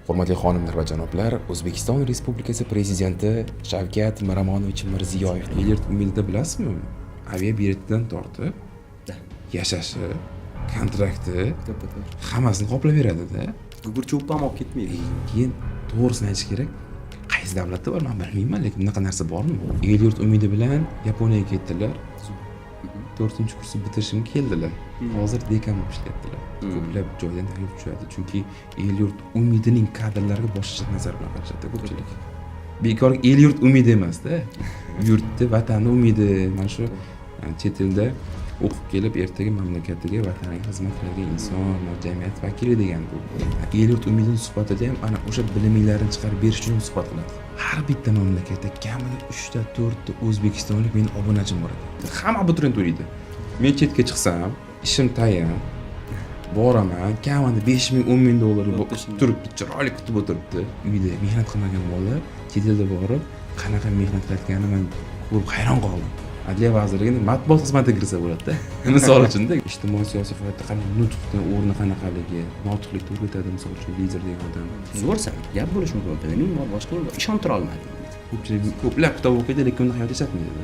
Hurmatli xonimlar va janoblar, O'zbekiston Respublikasi Prezidenti Shavkat Miromonovich Mirziyoyev el-yurt umidida bilasizmi? Aviabiletdan tortib, yashashi, kontrakti, hammasini qoplab beradi-da. Gugurchi ham olib ketmaydi. Keyin to'g'risini aytish kerak, qaysi davlatda bor men bilmayman, lekin bunaqa narsa bormi? El-yurt umidi bilan Yaponiyaga ketdilar. 4-kursni bitirishim keldilar. Hozir dekan bo'lib ishlayaptilar. Ko'plab joydan taklif tushadi, chunki el-yurt umidining kadrlariga boshqacha nazar bilan qarashadi ko'pchilik. Bekor el-yurt umidi emas-da. Yurtni, vatanni umidi. Mana shu chet elda o'qib kelib, ertaga mamlakatiga, vataniga xizmat qiladigan inson, jamiyat vakili degan bu. El-yurt umidining suhbatida ham ana o'sha biliminglarni chiqarib berish uchun suhbat qiladi. Har bitta mamlakatda kamida 3 ta 4 ta o'zbekistonlik mening obunachim bor ekan. Hamma abituriyent o'ylaydi. Men chetga chiqsam, ishim tayin, boraman, kamida 5,000 $10,000 kutib turibdi, chiroyli kutib o'tiribdi. Uyda mehnat qilmagan bolalar chet elda borib, qanaqa mehnat qilayotganini men ko'rib hayron qoldim. Adliya vazirligining matbuot xizmatiga kirsa bo'ladi-da. Misol uchun-da, ijtimoiy siyosiy hayotda qanday nutqning o'rni qanaqaligi, notiqlikni o'rgatadi, misol uchun lider degan odam. Zo'rsan, gap bo'lishi mumkin. Biliming bor, boshqa ishontira olmadim. Ko'plab kitob o'qiydi, lekin uni hayot yashatmaydi.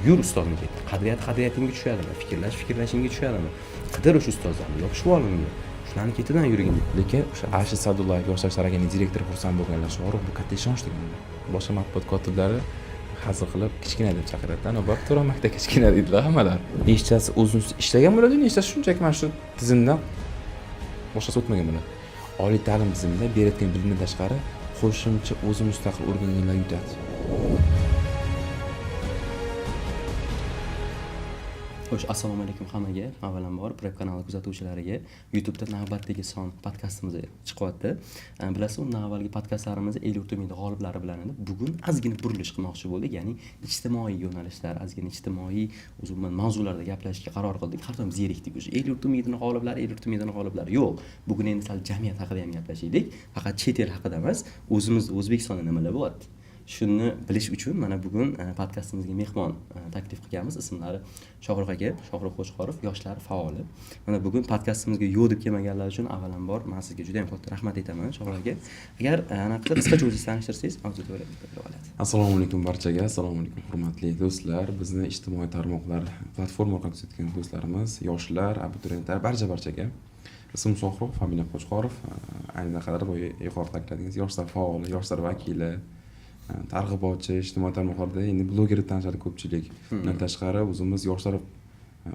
Yur ustozning ketdi. Qadriyatingga tushadimi? Fikrlashingga tushadimi? Qidir o'sha ustozlarni, yopishib ol unga. Shularni ketidan yurgin. Lekin o'sha Ashid Sadullayev yoshlar saraganining direktori xursand bo'lganlar sho'ri bu katta ishonch deganda. Boshqa matbuot kotiblari hazil qilib kichkina deb chaqiradi. Ana bor to'ra maktab kichkina deydilar hammalar. Nechtasi uzun ishlagan bo'ladi, nechtasi shunchaki mana shu tizimdan boshqasi o'tmagan bo'ladi. Oliy ta'lim tizimida berayotgan bilimdan tashqari qo'shimcha o'zi mustaqil o'rganganlar yutadi. Xo'sh, assalomu alaykum hammaga. Avvalambor Prep kanali kuzatuvchilariga YouTube'da navbatdagi son podkastimiz chiqyapti. Bilasiz, undan avvalgi podkastlarimiz el-yurt umidi g'oliblari bilan edi. Bugun ozgina burilish qilmoqchi bo'ldik, ya'ni ijtimoiy yo'nalishlar, ozgina ijtimoiy umuman mavzularda gaplashishga qaror qildik. Har doim zerikdik o'sha el-yurt umidining g'oliblari yo'q. Bugun endi sal jamiyat haqida ham gaplashaylik. Faqat chet el haqida emas, o'zimiz O'zbekistonda nimalar bo'lyapti. Shuni bilish uchun mana bugun podkastimizga mehmon taklif qilganmiz. Ismlari Shohruh aka, Shohruh Qo'chqorov, yoshlar faoli. Mana bugun podkastimizga yo'q deb kelmaganlar uchun avvalambor men sizga juda ham katta rahmat aytaman, Shohruh aka. Agar anaqa qisqacha o'zingizni tanishtirsangiz, auditoriyaga bilib oladi. Assalomu alaykum barchaga, assalomu alaykum hurmatli do'stlar. Bizni ijtimoiy tarmoqlar platforma orqali kuzatgan do'stlarimiz, yoshlar, abituriyentlar barchaga. Ismim Shohruh, familiyam Qo'chqorov. Ayni qadar bu yuqori ta'kidladingiz, yoshlar faoli, yoshlar vakili, targ'ibotchi, ijtimoiy tarmoqlarda endi blogerni tanishadi ko'pchilik. Bundan tashqari o'zimiz yoshlar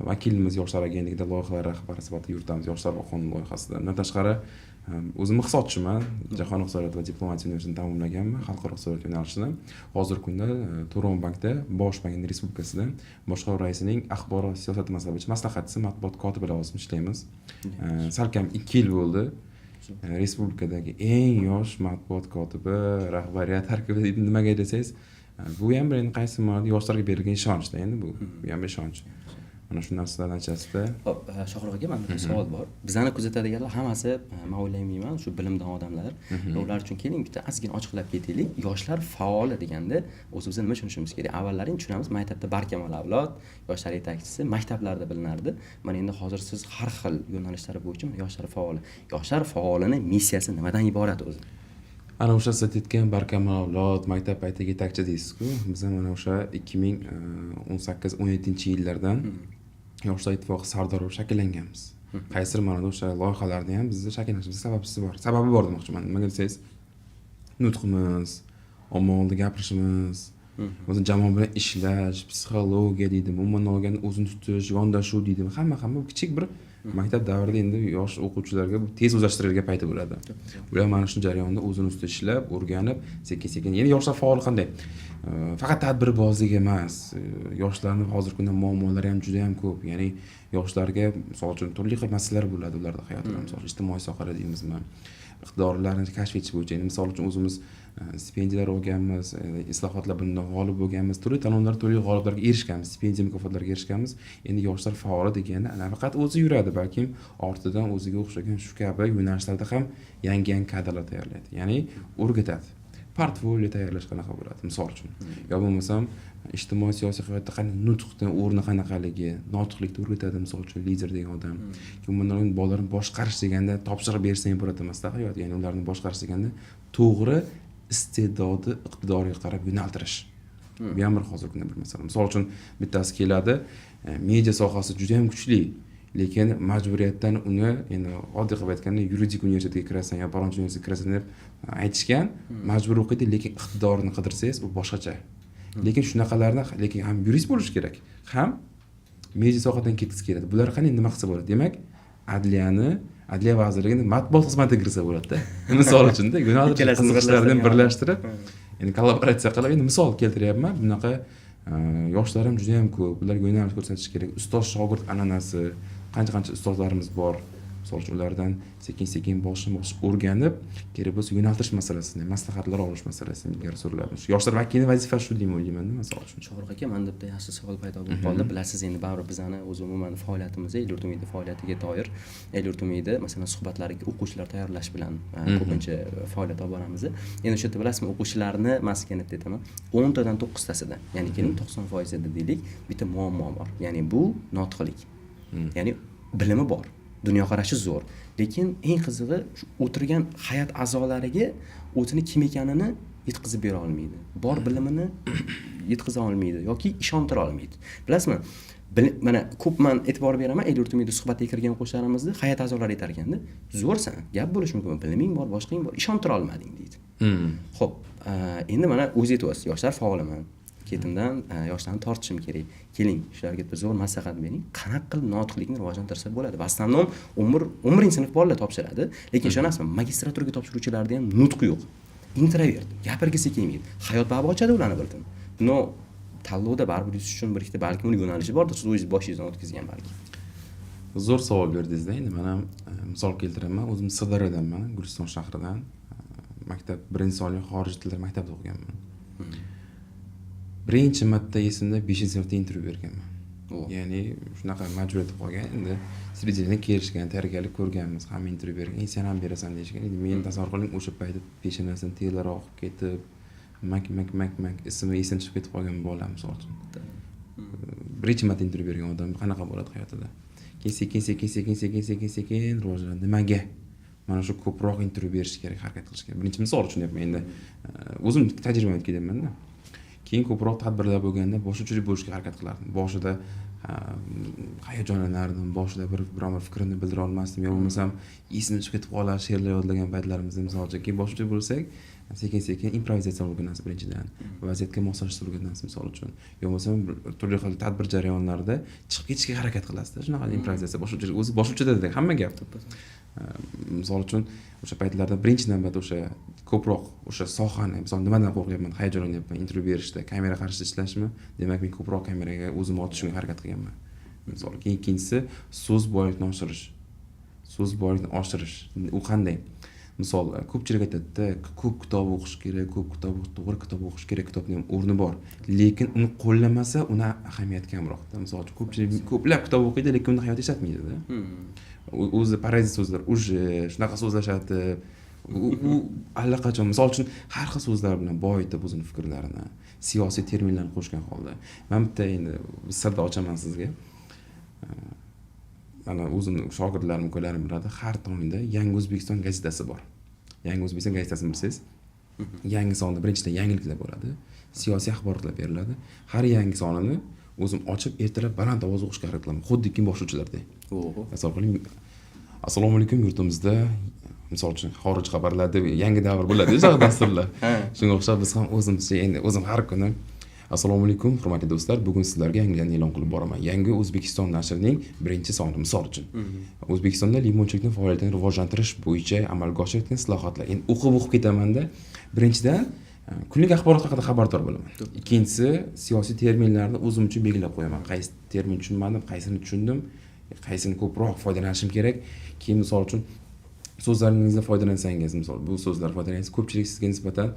vakilimiz, yoshlar agentligida loyihalar rahbari sifatida yuritamiz, yoshlar qonun loyihasida. Bundan tashqari o'zim iqtisodchiman, jahon iqtisodiyoti va diplomatiya universitetini tamomlaganman, xalqaro iqtisodiyot yo'nalishini. Hozirgi kunda To'ron bankda, Bosh bank respublikasida boshqaruv raisining axborot siyosati masalalari maslahatchisi, matbuot kotibi lavozimida ishlaymiz. Salkam 2 yil bo'ldi. Respublikadagi eng yosh matbuot kotibi, rahbariyat tarkibida nimaga desangiz, bu ham bir endi qaysi yoshlarga berilgan ishonchda endi bu ham ishonch. Mana shu narsalar natijasida. Shohruh aka, menda bir savol bor. Bizani kuzatadiganlar hammasi, men o'ylayman, shu bilimdon odamlar. Ular uchun keling bitta ozgina ochiqlab ketaylik. Yoshlar faoli deganda o'zimiz nima tushunishimiz kerak? Avvallaring tushunamiz, maktabda barkamol avlod, yoshlar yetakchisi, maktablarda bilinardi. Mana endi hozir siz har xil yo'nalishlar bo'yicha yoshlar faoli. Yoshlar faolining missiyasi nimadan iborat o'zi? Ana o'sha siz aytgan barkamol avlod, maktab paytidagi yetakchi deysiz-ku. Biz mana o'sha 2018-17-yillardan Yoshlar ittifoqi sardori bo'lib shakllanganmiz. Qaysidir ma'noda o'sha loyihalarni ham bizda shakllanishimizga sababi bor demoqchiman. Nimaga desangiz, nutqimiz, omma oldida gapirishimiz, o'zi jamoa bilan ishlash, psixologiya deydimi, umuman olganda o'zini tutish, yondashuv deydimi, hamma kichik bir maktab davrida endi yosh o'quvchilarga tez o'zlashtirilgan payti bo'ladi. Ular mana shu jarayonda o'zini ustida ishlab, o'rganib, sekin-sekin yana yoshlar faol qanday? Faqat tadbirbozlik emas, yoshlarning hozirgi kunda muammolari ham juda ham ko'p. Ya'ni yoshlarga, misol uchun, turli xil masalalar bo'ladi ularda hayotida, misol ijtimoiy sohada deymizmi, iqtidorlarni kashf etish bo'yicha. Endi misol uchun o'zimiz stipendiyalar olganmiz, islohotlar bilan g'olib bo'lganmiz, turli tanlovlar, turli g'oliblarga erishganmiz, stipendiya mukofotlarga erishganmiz. Endi yoshlar faoli deganda faqat o'zi yuradi, balkim ortidan o'ziga o'xshagan shu kabi yo'nalishlarda ham yangi kadrlar tayyorlaydi. Ya'ni o'rgatadi. portfolio tayyorlash qanaqa bo'ladi misol uchun yo bo'lmasam ijtimoiy siyosiy hayotda qanday nutqni o'rni qanaqaligi notiqlikni o'rgatadi misol uchun lider degan odam umuman bolalarni boshqarish deganda topshiriq bersang bo'ladi emasda hayot ya'ni ularni boshqarish deganda to'g'ri iste'dodi iqtidoriga qarab yo'naltirish bu ham bir hozirgi kunda bir masala misol uchun bittasi keladi media sohasi juda ham kuchli lekin majburiyatdan uni endi oddiy qilib aytganda yuridik universitetga kirasan yo palonchi universitetga kirasan deb aytishgan majbur o'qiydi lekin iqtidorini qidirsangiz u boshqacha lekin shunaqalarni lekin ham yurist bo'lish kerak ham media sohadan ketgisi keladi bular qanday nima qilsa bo'ladi demak adliya vazirligini matbuot xizmatiga kirsa bo'ladida misol uchunda yo'nalish qiziqishlarni birlashtirib endi kollaboratsiya qilib endi misol keltiryapman bunaqa yoshlar ham juda ham ko'p ularga yo'nalish ko'rsatish kerak ustoz shogird an'anasi qancha ustozlarimiz bor misol uchun ulardan sekin boshma bosh o'rganib kerak bo'lsa yo'naltirish masalasini maslahatlar olish masalasi ilgari suriladi yoshlar vakili vazifasi shu deb o'ylaymanda misol uchun Shohruh aka manda bitta yaxshi savol paydo bo'lib qoldi bilasiz endi baribir bizani o'zi umuman faoliyatimiz El-yurt umidi faoliyatiga doir El-yurt umidi masalan suhbatlariga o'quvchilar tayyorlash bilan ko'pincha faoliyat olib boramiz endi o'sha yerda bilasizmi o'quvchilarni maskani deb aytaman 10 tadan 9 tasida ya'ni keling 90% deylik bitta muammo bor ya'ni bu notiqlik ya'ni bilimi bor dunyoqarashi zo'r lekin eng qizig'i shu o'tirgan hay'at a'zolariga o'zini kim ekanini yetkazib bera olmaydi bor bilimini yetkaza olmaydi yoki ishontira olmaydi bilasizmi mana ko'p men e'tibor beraman El-yurt umidi suhbatga kirgan o'quvchilarimizni hay'at a'zolari aytar ekanda zo'rsan gap bo'lishi mumkin biliming bor boshqang bor ishontira olmading deydi ho'p endi mana o'zingiz aytyapsiz yoshlar faoliman ketimdan yoshlarni tortishim kerak keling shularga bir zo'r maslahat bering qanaqa qilib notiqlikni rivojlantirsa bo'ladi va основном 11 sinf bolalar topshiradi lekin ishonasizmi magistraturaga topshiruvchilarda ham nutq yo'q introvert gapirgisi kelmaydi hayot babi ochadi ularni birdan no tanlovda baribir yuzish uchun bir ikkita balki uni yo'nalishi bordir siz o'zingiz boshingizdan o'tkazgan balki zo'r savol berdingizda endi mana misol keltiraman o'zim Sirdaryodanman Guliston shahridan maktab birinchi sonli xorij tillar maktabida o'qiganman birinchi marta esimda 5-sinfda intervyu berganman ya'ni shunaqa majburiyat qolgan endi srediniyadan kelishgan tayyorgarlik ko'rganmiz hamma intervyu bergan sen ham berasan deyishgan endi men tasavvur qiling o'sha paytda peshonasidan terlar oqib ketib mak ismi esimdan chiqib ketib qolgan bolam misol uchun birinchi marta intervyu bergan odam qanaqa bo'ladi hayotida keyin sekin rivojlanadi nimaga mana shu ko'proq intervyu berish kerak harakat qilish kerak birinchi misol uchun aytyapman endi o'zim tajribamdan kelyapmanda keyin ko'proq tadbirlar bo'lganda boshlovchilik bo'lishga harakat qilardim boshida hayajonlanardim boshida biron bir fikrimni bildira olmasdim yo bo'lmasam esimdan chiqib ketib qolar she'rlar yodlagan paytlarimizda misol uchun keyin boshlovchi bo'lsak sekin improvizatsiya o'rganasiz birinchidan vaziyatga moslashishni o'rganasiz misol uchun yo bo'lmasam turli xil tadbir jarayonlarida chiqib ketishga harakat qilasizda shunaqa improvizatsiya boshlovchilik o'zi boshlovchida hamma gap misol uchun o'sha paytlarda birinchi navbatda o'sha ko'proq o'sha sohani misol nimadan qo'rqyapman hayajonlanyapman intervyu berishda kamera qarshida ishlashmi demak men ko'proq kameraga o'zimni otishga harakat qilganman misol ikkinchisi so'z boylikni oshirish u qanday misol ko'pchilik aytadida ko'p kitob o'qish kerak to'g'ri kitob o'qish kerak kitobning ham o'rni bor lekin uni qo'llamasa uni ahamiyati kamroqda misol uchun ko'pchilik ko'plab kitob o'qiydi lekin uni hayotda ishlatmaydida o'zi parazit so'zlar shunaqa so'zlashadi u allaqachon misol uchun har xil so'zlar bilan boyitib o'zini fikrlarini siyosiy terminlarni qo'shgan holda man bitta endi sirda ochaman sizga mana o'zimni shogirdlarim ukalarim biladi har tongda Yangi O'zbekiston gazetasi bor Yangi O'zbekiston gazetasini bilsangiz yangi sonda birinchidan yangiliklar bo'ladi siyosiy axborotlar beriladi har yangi sonini o'zim ochib ertalab baland ovozda o'qishga harakat qilaman xuddiki boshlovchilardek misol qiling assalomu alaykum yurtimizda misol uchun xorij xabarlar deb yangi davr bo'ladi o'sha dasturlar shunga o'xshab biz ham o'zimizcha endi o'zim har kuni assalomu alaykum hurmatli do'stlar bugun sizlarga yangiliklarni e'lon qilib boraman Yangi O'zbekiston nashrining birinchi soni misol uchun O'zbekistonda limonchilikning faoliyatini rivojlantirish bo'yicha amalga oshirilayotgan islohotlar endi o'qib ketamanda birinchidan kunlik axborot haqida xabardor bo'laman ikkinchisi siyosiy terminlarni o'zim uchun belgilab qo'yaman qaysi termin tushunmadim qaysini tushundim qaysini ko'proq foydalanishim kerak keyin misol uchun so'zlaringizdan foydalansangiz misol bu so'zlar foydalansangiz ko'pchilik sizga nisbatan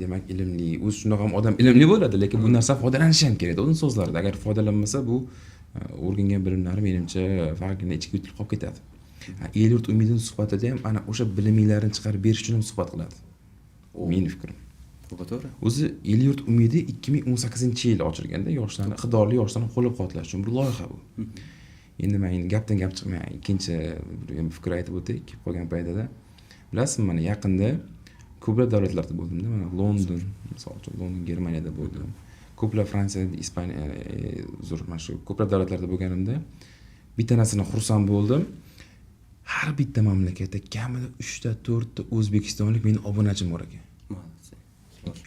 demak ilmli o'zi shunaqa ham odam ilmli bo'ladi lekin bu narsa foydalanishi ham kerak o'z so'zlarida agar foydalanmasa bu o'rgangan bilimlari menimcha faqatgina ichga yutilib qolib ketadi El-yurt umidini suhbatida ham ana o'sha biliminglarni chiqarib berish uchun ham suhbat qiladi mening fikrim To'g'ri. O'zi El-yurt umidi 2018-yil ochilganda yoshlarni, iqtidorli yoshlarni qo'llab-quvvatlash uchun bir loyiha bu. Endi men gapdan gap chiqmay ikkinchi bir fikr aytib o'tay, kelib qolgan paytida. Bilasizmi, mana yaqinda ko'plab davlatlarda bo'ldimda. Mana London, misol uchun London, Germaniyada bo'ldim. Ko'plab Fransiyada, Ispaniya, mana shu ko'plab davlatlarda bo'lganimda bitta narsadan xursand bo'ldim. Har bitta mamlakatda kamida 3 ta 4 ta o'zbekistonlik meni obunachim bor ekan.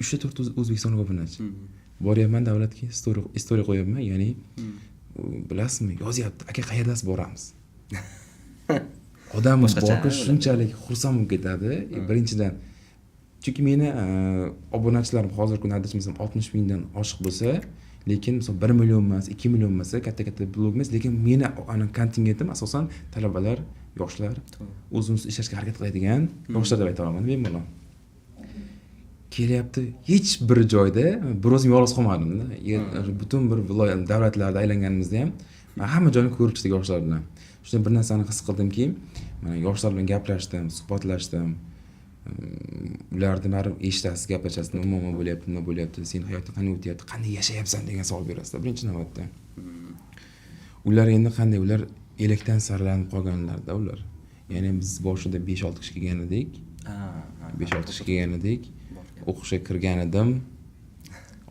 3 ta 4 ta o'zbekistonlik obunachi. Boryapman davlatga, story qo'yapman, ya'ni bilasizmi, yozyapti, aka qayerdasiz, boramiz. Odam boqish shunchalik xursand bo'lib ketadi. Birinchidan, chunki meni obunachilarim hozirgi kunda adashmasam 60 mingdan oshiq bo'lsa, lekin misol 1 million emas, 2 million emas, katta blog emas, lekin meni ana kontingentim asosan talabalar, yoshlar, o'zimiz ishlashga harakat qiladigan yoshlar deb ayta olaman bemalol. Kelyapti, hech bir joyda bir o'zim yolg'iz qolmadim-da. Butun bir viloyat davlatlarda aylanganimizda ham men hamma joyni ko'rib chiqdik yoshlar bilan. Shunda bir narsani his qildimki, mana yoshlar bilan gaplashdim, suhbatlashdim. Ularni baribir eshitasiz, gaplashasiz, nima bo'lyapti, sen hayotda qanday o'tyapti, qanday yashayapsan degan savol berasiz birinchi navbatda. Ular endi qanday, ular elakdan saralanib qolganlarda ular. Ya'ni biz boshida 5-6 kishi kelgan edik. 5-6 kishi kelgan edik. O'qishga kirgan edim.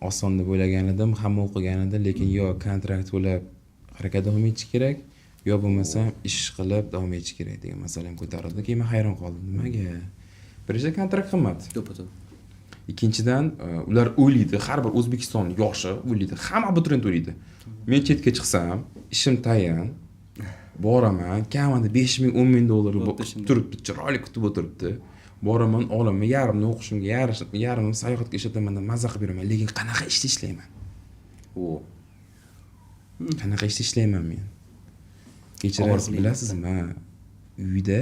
Oson deb o'ylagan edim, hamma o'qigan edi, lekin yo kontrakt to'lab harakat davom etish kerak, yo bo'lmasa ish qilib davom etish kerak degan masala ham ko'tarildi. Keyin men hayron qoldim. Nimaga? Birinchidan kontrakt qimmat. To'ppa-to'p. Ikkinchidan, ular o'ylaydi, har bir O'zbekistonlik yoshi o'ylaydi, hamma abituriyent o'ylaydi. Men chetga chiqsam, ishim tayin, boraman, kamida 5 ming, 10 ming dollar turibdi, chiroyli kutib o'tiribdi. Boraman, olaman, yarimni o'qishimga, yarimni sayohatga ishlataman deb mazza qilib beraman, lekin qanaqa ishda ishlayman? Qanaqa ishda ishlayman men? Kechirasiz, bilasizmi? Uyda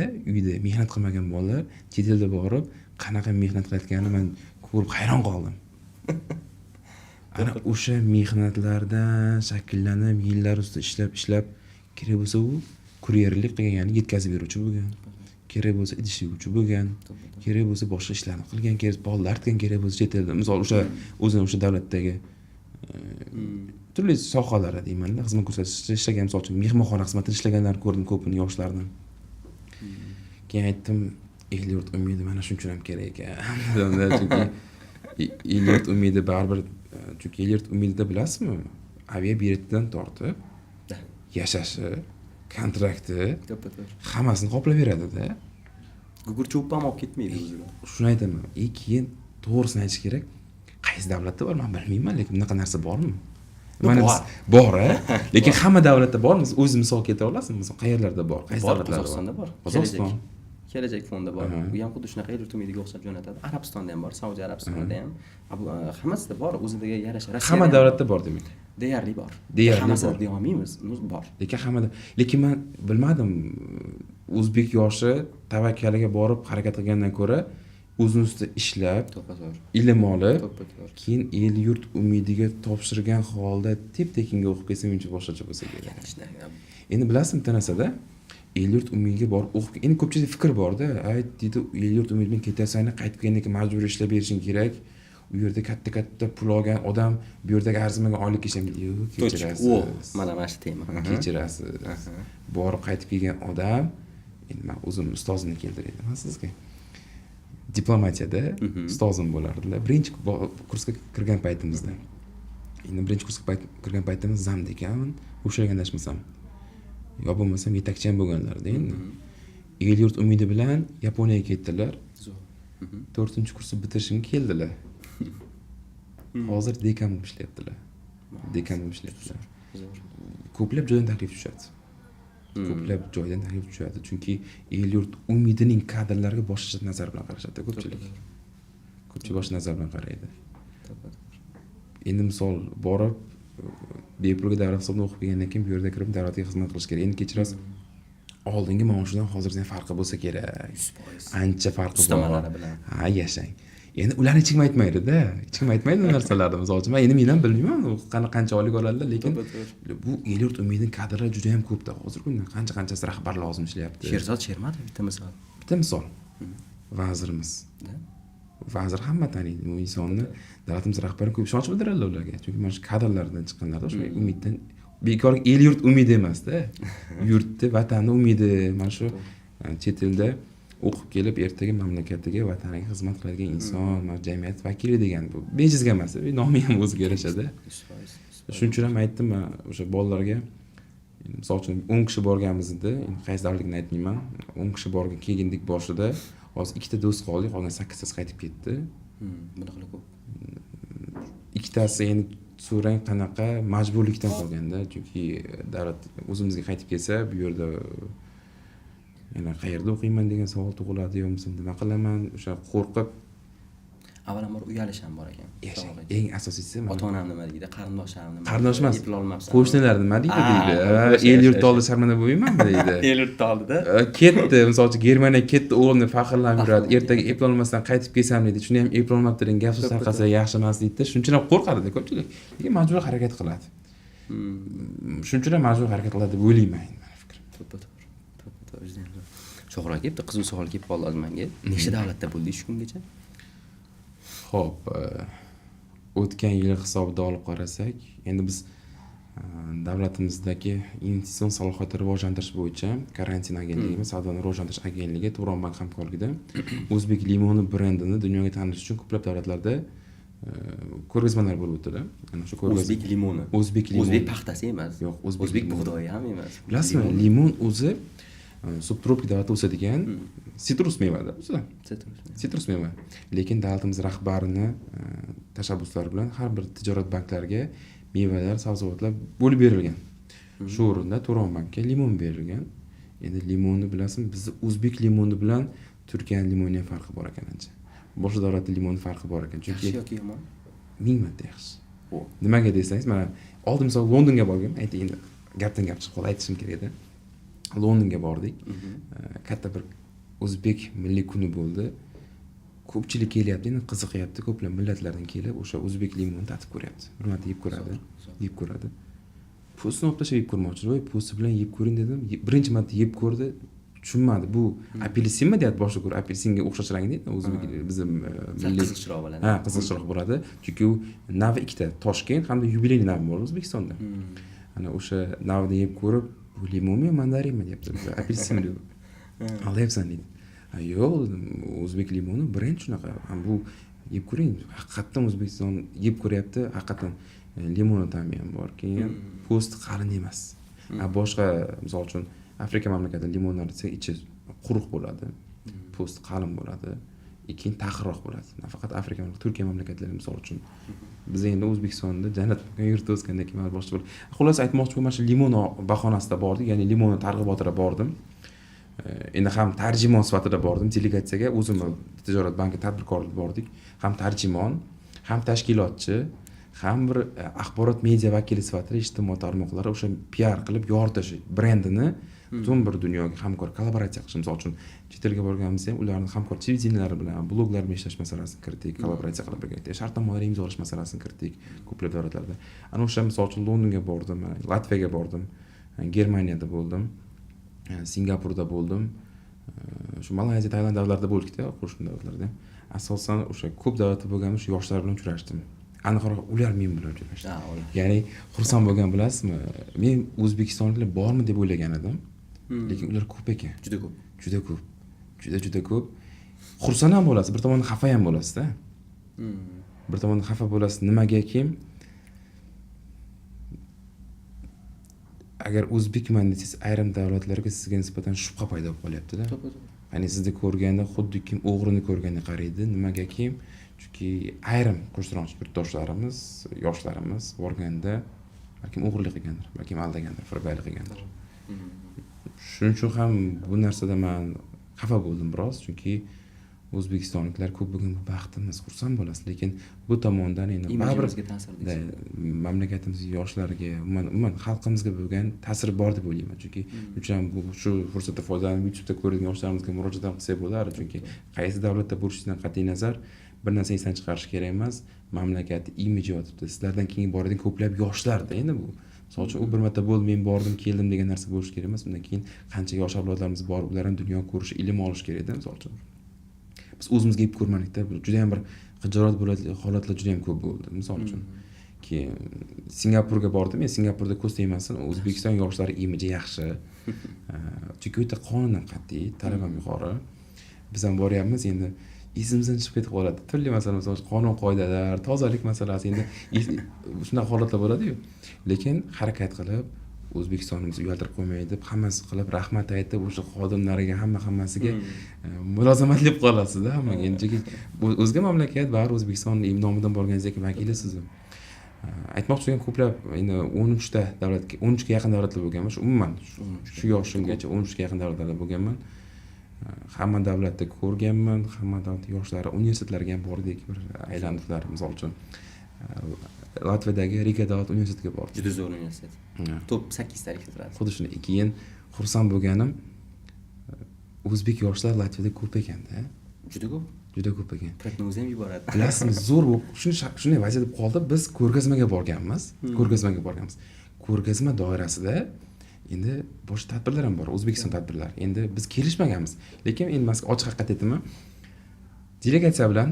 mehnat qilmagan bolalar chet elda borib, qanaqa mehnat qilayotganini men ko'rib hayron qoldim. Ana o'sha mehnatlardan shakllanib, yillar ustida ishlab, kerak bo'lsa u kuryerlik qilgan, ya'ni yetkazib beruvchi bo'lgan. Kerak bo'lsa idish yuvuvchi bo'lgan, kerak bo'lsa boshqa ishlarni qilgan, kerak bolalar artgan, kerak bo'lsa chet elda, misol o'sha davlatdagi turli sohalarda deyman-da, xizmat ko'rsatishda ishlagan, misol uchun mehmonxona xizmatida ishlaganlarni ko'rdim ko'pini yoshlarni. Keyin aytdim, El-yurt umidi mana shunchalik ham kerak ekan. Chunki El-yurt umidi baribir, chunki El-yurt umidida bilasizmi, aviabiletdan tortib yashashi, kontrakti, hammasini qoplab beradi-da. Gugurcho'p ham olib ketmaydi o'ziga. Shuni aytaman. Keyin to'g'risini aytish kerak. Qaysi davlatda bor men bilmayman, lekin bunaqa narsa bormi? Mana bor, lekin hamma davlatda bormi? O'zi misol keltira olasizmi? Misol qayerlarda bor? Qaysi davlatlarda bor? Qozog'istonda bor. Qozog'iston. Kelajak fonda bor. Bu ham xuddi shunaqa El-yurt umidiga o'xshab jo'natadi. Arabistonda ham bor, Saudiya Arabistonida ham. Hammasida bor, o'ziga yarasha. Hamma davlatda bor demak. Deyarli bor. Hammasini deya olmaymiz, bor. Lekin men bilmadim, o'zbek yoshi tavakkaliga borib harakat qilgandan ko'ra o'zini ustida ishlab, ilm olib, keyin El-yurt umidiga topshirgan holda tep-tekinga o'qib kelsa mencha boshqacha bo'lsa kerak. Endi bilasizmi, bitta narsada El-yurt umidiga borib o'qib, endi ko'pchilik fikr bor-da, deydi, El-yurt umididan ketasan, qaytib kelgandan keyin majburiy ishlab berishing kerak. U yerda katta pul olgan odam bu yerdagi arzimagan oylik ishlamaydi. Yo'q, kechirasiz. Mana shu tema. Kechirasiz. Borib qaytib kelgan odam, endi men o'zim ustozimni keltirayman sizga. Diplomatiyada ustozim bo'lardilar. Birinchi kursga kirgan paytimizda. Endi birinchi kursga kirgan paytimizda zam ekanman, o'sha yondashmasam. Yo bo'lmasam yetakchi ham bo'lganlarda endi. El-yurt umidi bilan Yaponiyaga ketdilar. 4-kursni bitirishimga keldilar. Hozir dekan bo'lib ishlayaptilar. Ko'plab joydan taklif tushadi. Chunki El-yurt umidining kadrlariga boshqa nazar bilan qarashadi ko'pchilik. Ko'pchilik boshqa nazar bilan qaraydi. Endi misol borib bepulga davlat hisobidan o'qib kelgandan keyin bu yerda kirib davlatga xizmat qilish kerak. Endi kechirasiz, oldingi maoshidan hozirgi farqi bo'lsa kerak. 100%. Ancha farqi bor. Ha, yashang. Endi ularni hech kim aytmaydi-da. Hech kim aytmaydi bu narsalarni. Misol uchun men endi men ham bilmayman, qancha oylik oladilar, lekin bu El-yurt umidining kadrlari juda ham ko'pda. Hozir kunda qanchasi rahbar lozim ishlayapti. Sherzod Shermatov bitta misol. Vazirimiz. vazir hamma taniydi bu insonni. Davlatimiz rahbari ko'p ishonch bildiradilar ularga. Chunki mana shu kadrlardan chiqqanlarda o'sha umiddan bekor el yurt umidi emasda. Yurtni, vatanni umidi. Mana shu chet elda o'qib kelib ertaga mamlakatiga, vataniga xizmat qiladigan inson, mana jamiyat vakili degan bu bejizga emas, nomi ham o'ziga yarashadi. Shuning uchun ham aytdim men o'sha bolalarga, misol uchun 10 kishi borganmizda, qaysi davlatligini aytmayman. 10 kishi borgan kelgandik boshida, hozir ikkita do'st qoldik, qolgan 8 tasi qaytib ketdi. Bunaqa ko'p. Ikkitasi endi so'rang qanaqa majburlikdan qolganda, chunki davlat o'zimizga qaytib kelsa, bu yerda yana qayerda o'qiyman degan savol tug'iladi, yo bo'lmasa nima qilaman, o'sha qo'rqib. Avvalambor uyalish ham bor ekan. Eng asosiysi ota-onam nima deydi, qarindoshlarim nima deydi. Qarindosh emas, eplolmabsan. qo'shnilar nima deydi deydi. El yurt oldida sharmanda bo'lmaymanmi deydi. El yurt oldida. Ketdi, misol uchun Germaniyaga ketdi, o'g'limni faxrlanib yuradi. Ertaga eplolmasdan qaytib kelsam deydi. Shuni ham eplolmabdi degan gap so'z tarqasa yaxshi emas deydi. Shuning uchun ham qo'rqadi ko'pchilik. Lekin majburiy harakat qiladi. Shuning uchun ham majburiy harakat qiladi deb o'ylayman meni fikrim. To'g'ri. Shohroq aka, bitta qiziq savol kelib qoldi menga. Nechta davlatda bo'ldingiz shu kungacha? Xo'p, o'tgan yil hisobida olib qarasak, endi biz davlatimizdagi investitsion salohiyatni rivojlantirish bo'yicha karantin agentligimiz, savdoni rivojlantirish agentligi Turon bank hamkorligida O'zbek limoni brendini dunyoga tanitish uchun ko'plab davlatlarda ko'rgazmalar bo'lib o'tdi. Ana shu O'zbek limoni. O'zbek limoni. O'zbek paxtasi emas. Yo'q, O'zbek bug'doyi ham emas. Bilasizmi, limon o'zi subtropik davlatda o'sadigan sitrus mevada o'zi. Sitrus meva. Lekin davlatimiz rahbarini tashabbuslari bilan har bir tijorat banklariga mevalar, sabzavotlar bo'lib berilgan. Shu o'rinda Turon bankka limon berilgan. Endi limonni bilasizmi, bizning o'zbek limoni bilan Turkiya limonining farqi bor ekan ancha. Boshqa davlatning limoni farqi bor ekan. Chunki yaxshi yoki yomon? 1000 marta yaxshi. Nimaga desangiz, mana oldin misol Londonga borgan, ayting endi gapdan gap chiqib qoldi, aytishim kerak edi. Londonga bordik. Katta bir o'zbek milliy kuni bo'ldi. Ko'pchilik kelyapti, endi qiziqyapti, ko'plab millatlardan kelib o'sha o'zbek limonini tatib ko'ryapti. Hurmatli yeb ko'radi, yeb ko'radi. Postni olib tashlab yeb ko'rmoqchi. Voy, posti bilan yeb ko'ring dedim. Birinchi marta yeb ko'rdi, tushunmadi. Bu apelsinmi deyapti, boshqa ko'ra apelsinga o'xshash rang deydi. O'zbek bizim milliy qiziq chiroq bo'ladi. Ha, qiziq chiroq bo'ladi. Chunki u navi ikkita, Toshkent hamda yubileyli navi bor O'zbekistonda. Ana o'sha navni yeb ko'rib, bu limonmi, mandarinmi deyapti. Apelsinmi deb. Aldayapsan deydi. Yo'q, o'zbek limoni brend shunaqa. Bu yeb ko'ring, haqiqatan O'zbekiston yeb ko'ryapti, haqiqatan limon ta'mi ham bor. Keyin post qalin emas. Boshqa, misol uchun Afrika mamlakatida limonlar esa ichi quruq bo'ladi. Post qalin bo'ladi. Keyin taxirroq bo'ladi. Nafaqat Afrika, Turkiya mamlakatlari misol uchun. Biz endi O'zbekistonda jannat yurt o'sgandek emas boshqa bir. Xullas aytmoqchi bo'lman, shu limon bahonasida bordik, ya'ni limon targ'ibotida bordim. Endi ham tarjimon sifatida bordim delegatsiyaga, o'zim tijorat banki tadbirkorlik bordik. Ham tarjimon, ham tashkilotchi, ham bir axborot media vakili sifatida ijtimoiy tarmoqlar o'sha PR qilib yoritish brendini butun bir dunyoga hamkor kollaboratsiya qilish. Misol uchun chet elga borganimizda ham ularning hamkor televideniyalari bilan, bloglar bilan ishlash masalasini kiritdik, kollaboratsiya qilib birgalikda shartnomalar imzolash masalasini kiritdik ko'plab davlatlarda. Ana o'sha misol uchun Londonga bordim, Latviyaga bordim, Germaniyada bo'ldim, Singapurda bo'ldim. Shu Malayziya, Tailand davlatlarida bo'ldikda, qo'shni davlatlarda. Asosan o'sha ko'p davlatda bo'lganim shu yoshlar bilan uchrashdim. Aniqroq ular men bilan uchrashdi. Ya'ni xursand bo'lgan bilasizmi? Men o'zbekistonliklar bormi deb o'ylagan edim. Lekin ular ko'p ekan. Juda ko'p. Juda ko'p. Juda ko'p. Xursand ham bo'lasiz, bir tomondan xafa ham bo'lasiz-da. Bir tomondan xafa bo'lasiz. Nimagaki? Agar o'zbekman desangiz, ayrim davlatlarga sizga nisbatan shubha paydo bo'lib qolyapti-da. Ya'ni sizni ko'rganda xuddi kim o'g'rini ko'rganda qaraydi. Nimagaki? Chunki ayrim qo'shniroq yurtdoshlarimiz, yoshlarimiz borganda balki o'g'irlik qilgandir, balki aldagandir, firibgarlik qilgandir. Shuning uchun ham bu narsada men xafa bo'ldim biroz, chunki o'zbekistonliklar ko'p bo'lgan baxtimiz, xursand bo'lasiz, lekin bu tomondan endi imijimizga ta'sir mamlakatimiz yoshlariga, umuman xalqimizga bo'lgan ta'siri bor deb o'ylayman. Chunki uchun bu shu fursatdan foydalanib YouTube'da ko'radigan yoshlarımizga murojaat qilsak bo'lardi, chunki qaysi davlatda bo'lishingizdan qat'iy nazar bir narsa esdan chiqarish kerak emas, mamlakatning imiji yotibdi. Sizlardan keyin boradigan ko'plab yoshlarda endi bu. Misol uchun u bir marta bo'ldi, men bordim, keldim degan narsa bo'lish kerak emas. Undan keyin qancha yosh avlodlarimiz bor, ular ham dunyo ko'rish, ilm olish kerak edi, misol uchun. biz o'zimizga yeb ko'rmadik-da. Juda ham bir xijolat bo'ladigan holatlar juda ham ko'p bo'ldi. Misol uchun keyin Singapurga bordim. Men Singapurda ko'z tegmasin, O'zbekiston yoshlari imiji yaxshi. Chunki o'ta qonundan qat'iy, talab ham yuqori. Biz ham boryapmiz, endi esimizdan chiqib ketib qoladi. Turli masalan, qonun qoidalar, tozalik masalasi, endi shunaqa holatlar bo'ladi-yu. Lekin harakat qilib O'zbekistonimizni uyaltirib qo'ymaydi deb hammasi qilib rahmat aytib o'sha xodimlariga hammasiga mulozamatli bo'lib qolasiz-da hammaga. Endi o'zga mamlakat baribir O'zbekiston nomidan borganingizdek vakilisiz. Aytmoqchi bo'lgan ko'plab endi 13 ta davlatga 13 ga yaqin davlatlar bo'lganman. Umuman shu yoshimgacha 13 ga yaqin davlatlarda bo'lganman. Hamma davlatda ko'rganman, hamma davlat yoshlari universitetlariga ham bordik, bir aylandiqlar, misol uchun Latviyadagi Riga davlat universitetiga bordik. Juda zo'r universitet. Top 8 tarik turadi. Xuddi shunday. Keyin xursand bo'lganim o'zbek yoshlar Latviyada ko'p ekanda. Juda ko'p. Juda ko'p ekan. Prognoz ham yuboradi. Bilasizmi, zo'r bo'lib, shunday vaziyat bo'lib qoldi. Biz ko'rgazmaga borganmiz. Ko'rgazma doirasida endi boshqa tadbirlar ham bor, O'zbekiston tadbirlari. Endi biz kelishmaganmiz. Lekin endi men ochiq haqiqat aytaman. Delegatsiya bilan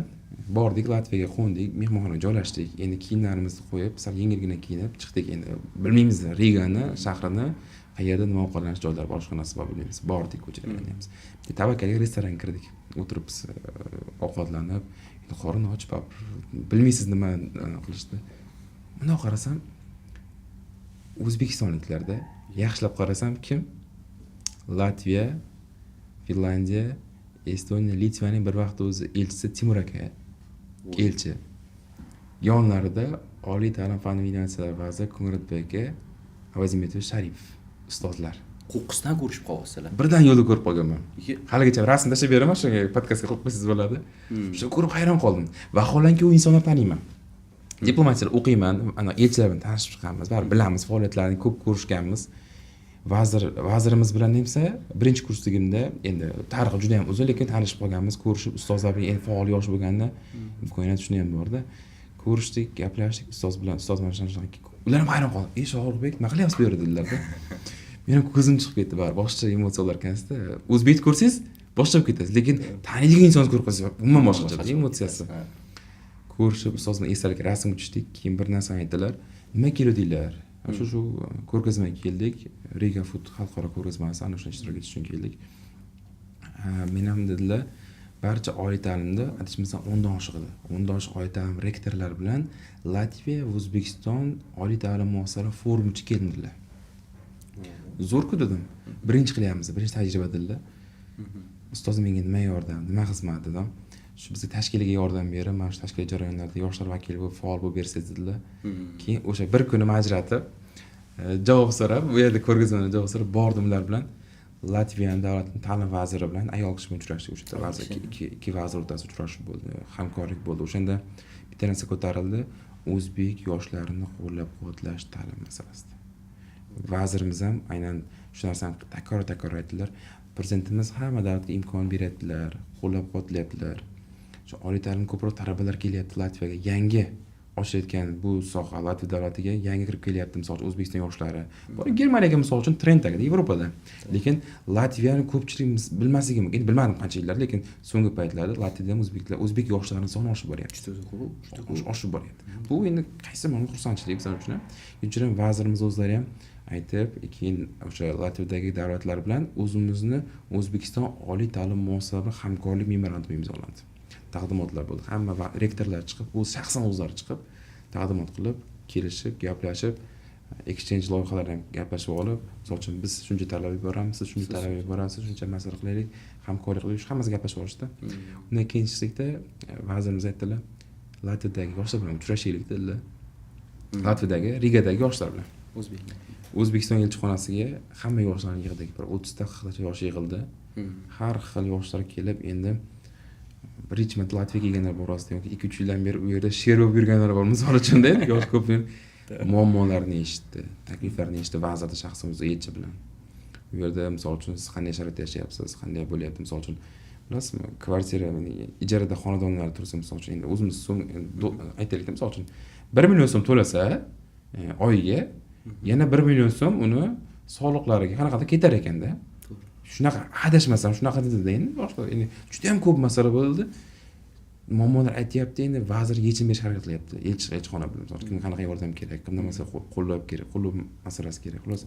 bordik, Latviyaga qo'ndik, mehmonxonaga joylashdik. Endi kiyimlarimizni qo'yib, sal yengilgina kiyinib chiqdik. Endi bilmaymiz Rigani, shahrini, qayerda nima ovqatlanish joylari bor, boshqa narsa bor bilmaymiz. Bordik, ko'chalarga deymiz. Tavakkaliga restoranga kirdik. O'tirib ovqatlanib, qorin ochib, bilmaysiz nima qilishdi. Bundoq qarasam, O'zbekistonliklarda yaxshilab qarasam kim? Latviya, Finlandiya, Estoniya, Litvaning bir vaqt o'zi elchisi Timur aka. Elchi. Yonlarida Oliy ta'lim fan innovatsiyalar vaziri Kunratbek aka, Avazimetov Sharif ustozlar. Qo'qqisdan ko'rishib qolyapsizlar. Birdan yo'lda ko'rib qolganman. Haligacha rasm tashlab beraman, shunga podkastga qo'yib qo'ysangiz bo'ladi. Shu ko'rib hayron qoldim. Vaholanki u insonni taniyman. Diplomatiyada o'qiyman, ana elchilar bilan tanishib chiqamiz, baribir bilamiz, faoliyatlarini ko'p ko'rishganmiz. Vazirimiz bilan desa, birinchi kursligimda endi tarixi juda ham uzun, lekin tanishib qolganmiz, ko'rishib ustozlar bilan endi faol yosh bo'lganda imkoniyat shuni ham borda. Ko'rishdik, gaplashdik ustoz bilan, ustoz mana shunaqa. Ular ham hayron qoldi. Shogirbek, nima qilyapsiz bu yerda dedilar-da. Mening ko'zim chiqib ketdi, baribir boshqa emotsiyalar ekan-da. O'zbekni ko'rsangiz boshqa bo'lib ketasiz, lekin taniydigan insonni ko'rib qolsangiz umuman boshqacha emotsiyasi. Ko'rishib ustoz bilan esdalik rasm tushdik, keyin bir narsani aytdilar. Nima keldinglar? Shu ko'rgazmaga keldik. Riga Food xalqaro ko'rgazmasi, ana shuni ishtirok etish uchun keldik. Men ham dedilar, barcha oliy ta'limda adashmasam 10 dan oshiq edi. 10 dan oshiq oliy ta'lim rektorlar bilan Latviya va O'zbekiston oliy ta'lim muassasalari forumiga keldilar. Zo'r-ku dedim. Birinchi qilyapmiz, birinchi tajriba dedilar. Ustozim menga nima yordam, nima xizmat dedim. Shu bizga tashkiliga yordam berib, mana shu tashkiliy jarayonlarda yoshlar vakili bo'lib faol bo'lib bersangiz dedilar. Keyin o'sha bir kunni ajratib javob so'rab, bu yerda ko'rgazmada javob so'rab bordim ular bilan. Latviya davlat ta'lim vaziri bilan ayol kishi bilan uchrashdik. O'sha vazir ikki vazir o'rtasida uchrashuv bo'ldi, hamkorlik bo'ldi. O'shanda bitta narsa ko'tarildi, o'zbek yoshlarini qo'llab-quvvatlash ta'lim masalasida. Vazirimiz ham aynan shu narsani takror aytdilar. Prezidentimiz hamma davlatga imkon beryaptilar, qo'llab-quvvatlayaptilar. Shu oliy ta'lim ko'proq talabalar kelyapti Latviyaga, yangi oshayotgan bu soha Latviya davlatiga yangi kirib kelyapti, misol uchun O'zbekiston yoshlari. Bor Germaniyaga misol uchun trenddagi Yevropada. Lekin Latviyani ko'pchilik bilmasligi mumkin. Bilmadim qancha yillar, lekin so'nggi paytlarda Latviyada ham o'zbek yoshlarining soni oshib boryapti. Oshib boryapti. Bu endi qaysi ma'noda xursandchilik bizlar uchun ham. Uchun vazirimiz o'zlari ham aytib, keyin o'sha Latviyadagi davlatlar bilan o'zimizni O'zbekiston oliy ta'lim muassasalari bilan hamkorlik memorandumi imzolandi. Taqdimotlar bo'ldi. Hamma rektorlar chiqib, o'z shaxsan o'zlari chiqib, taqdimot qilib, kelishib, gaplashib, exchange loyihalarni ham gaplashib olib, misol uchun biz shuncha talab yuboramiz, siz shuncha talab yuborasiz, shuncha masala qilaylik, hamkorlik qilib, hammasi gaplashib olishdi. Undan keyin chiqdikda vazirimiz aytdilar, Latviyadagi yoshlar bilan uchrashaylik dedilar. Latviyadagi, Rigadagi yoshlar bilan. O'zbekiston elchixonasiga hamma yoshlarni yig'dik. Bir 30 ta xilcha yosh yig'ildi. Har xil yoshlar kelib, endi Richmond Latviyaga kelganlar borasida yoki 2-3 yildan beri u yerda sher bo'lib yurganlar bor. Misol uchun deydi, yosh ko'p muammolarni eshitdi, takliflarni eshitdi vazirda shaxsan o'zi elchi bilan. U yerda misol uchun siz qanday sharoitda yashayapsiz, qanday bo'lyapti, misol uchun bilasizmi, kvartira, ijarada xonadonlar tursa, misol uchun endi o'zimiz so'm aytaylik, misol uchun 1 million so'm to'lasa oyiga yana 1 million so'm uni soliqlariga qanaqadir ketar ekanda. shunaqa adashmasam shunaqa dedida endi boshqa endi juda ham ko'p masala bo'ldi. Muammolar aytyapti, endi vazir yechim berishga harakat qilyapti. Elchixona bilan kimga qanaqa yordam kerak, kimdan masala qo'llab kerak, qo'llab masalasi kerak. Xulosa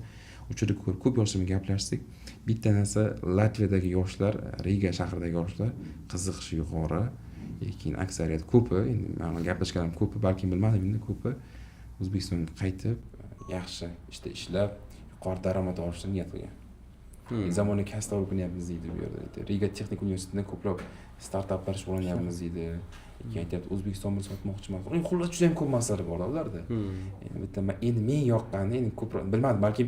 o'sha yerda ko'p yoshlar bilan gaplashdik. Bitta narsa Latviyadagi yoshlar, Riga shahridagi yoshlar qiziqishi yuqori, lekin aksariyat ko'pi, endi men gaplashganim ko'pi, balki bilmadim endi ko'pi O'zbekistonga qaytib yaxshi ishlab, yuqori daromad olishni niyat qilgan. Zamonaviy kasblar o'rganyapmiz deydi bu yerda. Riga texnik universitetidan ko'plab startaplar shug'ullanyapmiz deydi. Aytyapti O'zbekiston bilan sotmoqchiman. Xullas juda ham ko'p masala bor ularda. Bitta endi men yoqqani, endi ko'proq bilmadim, balki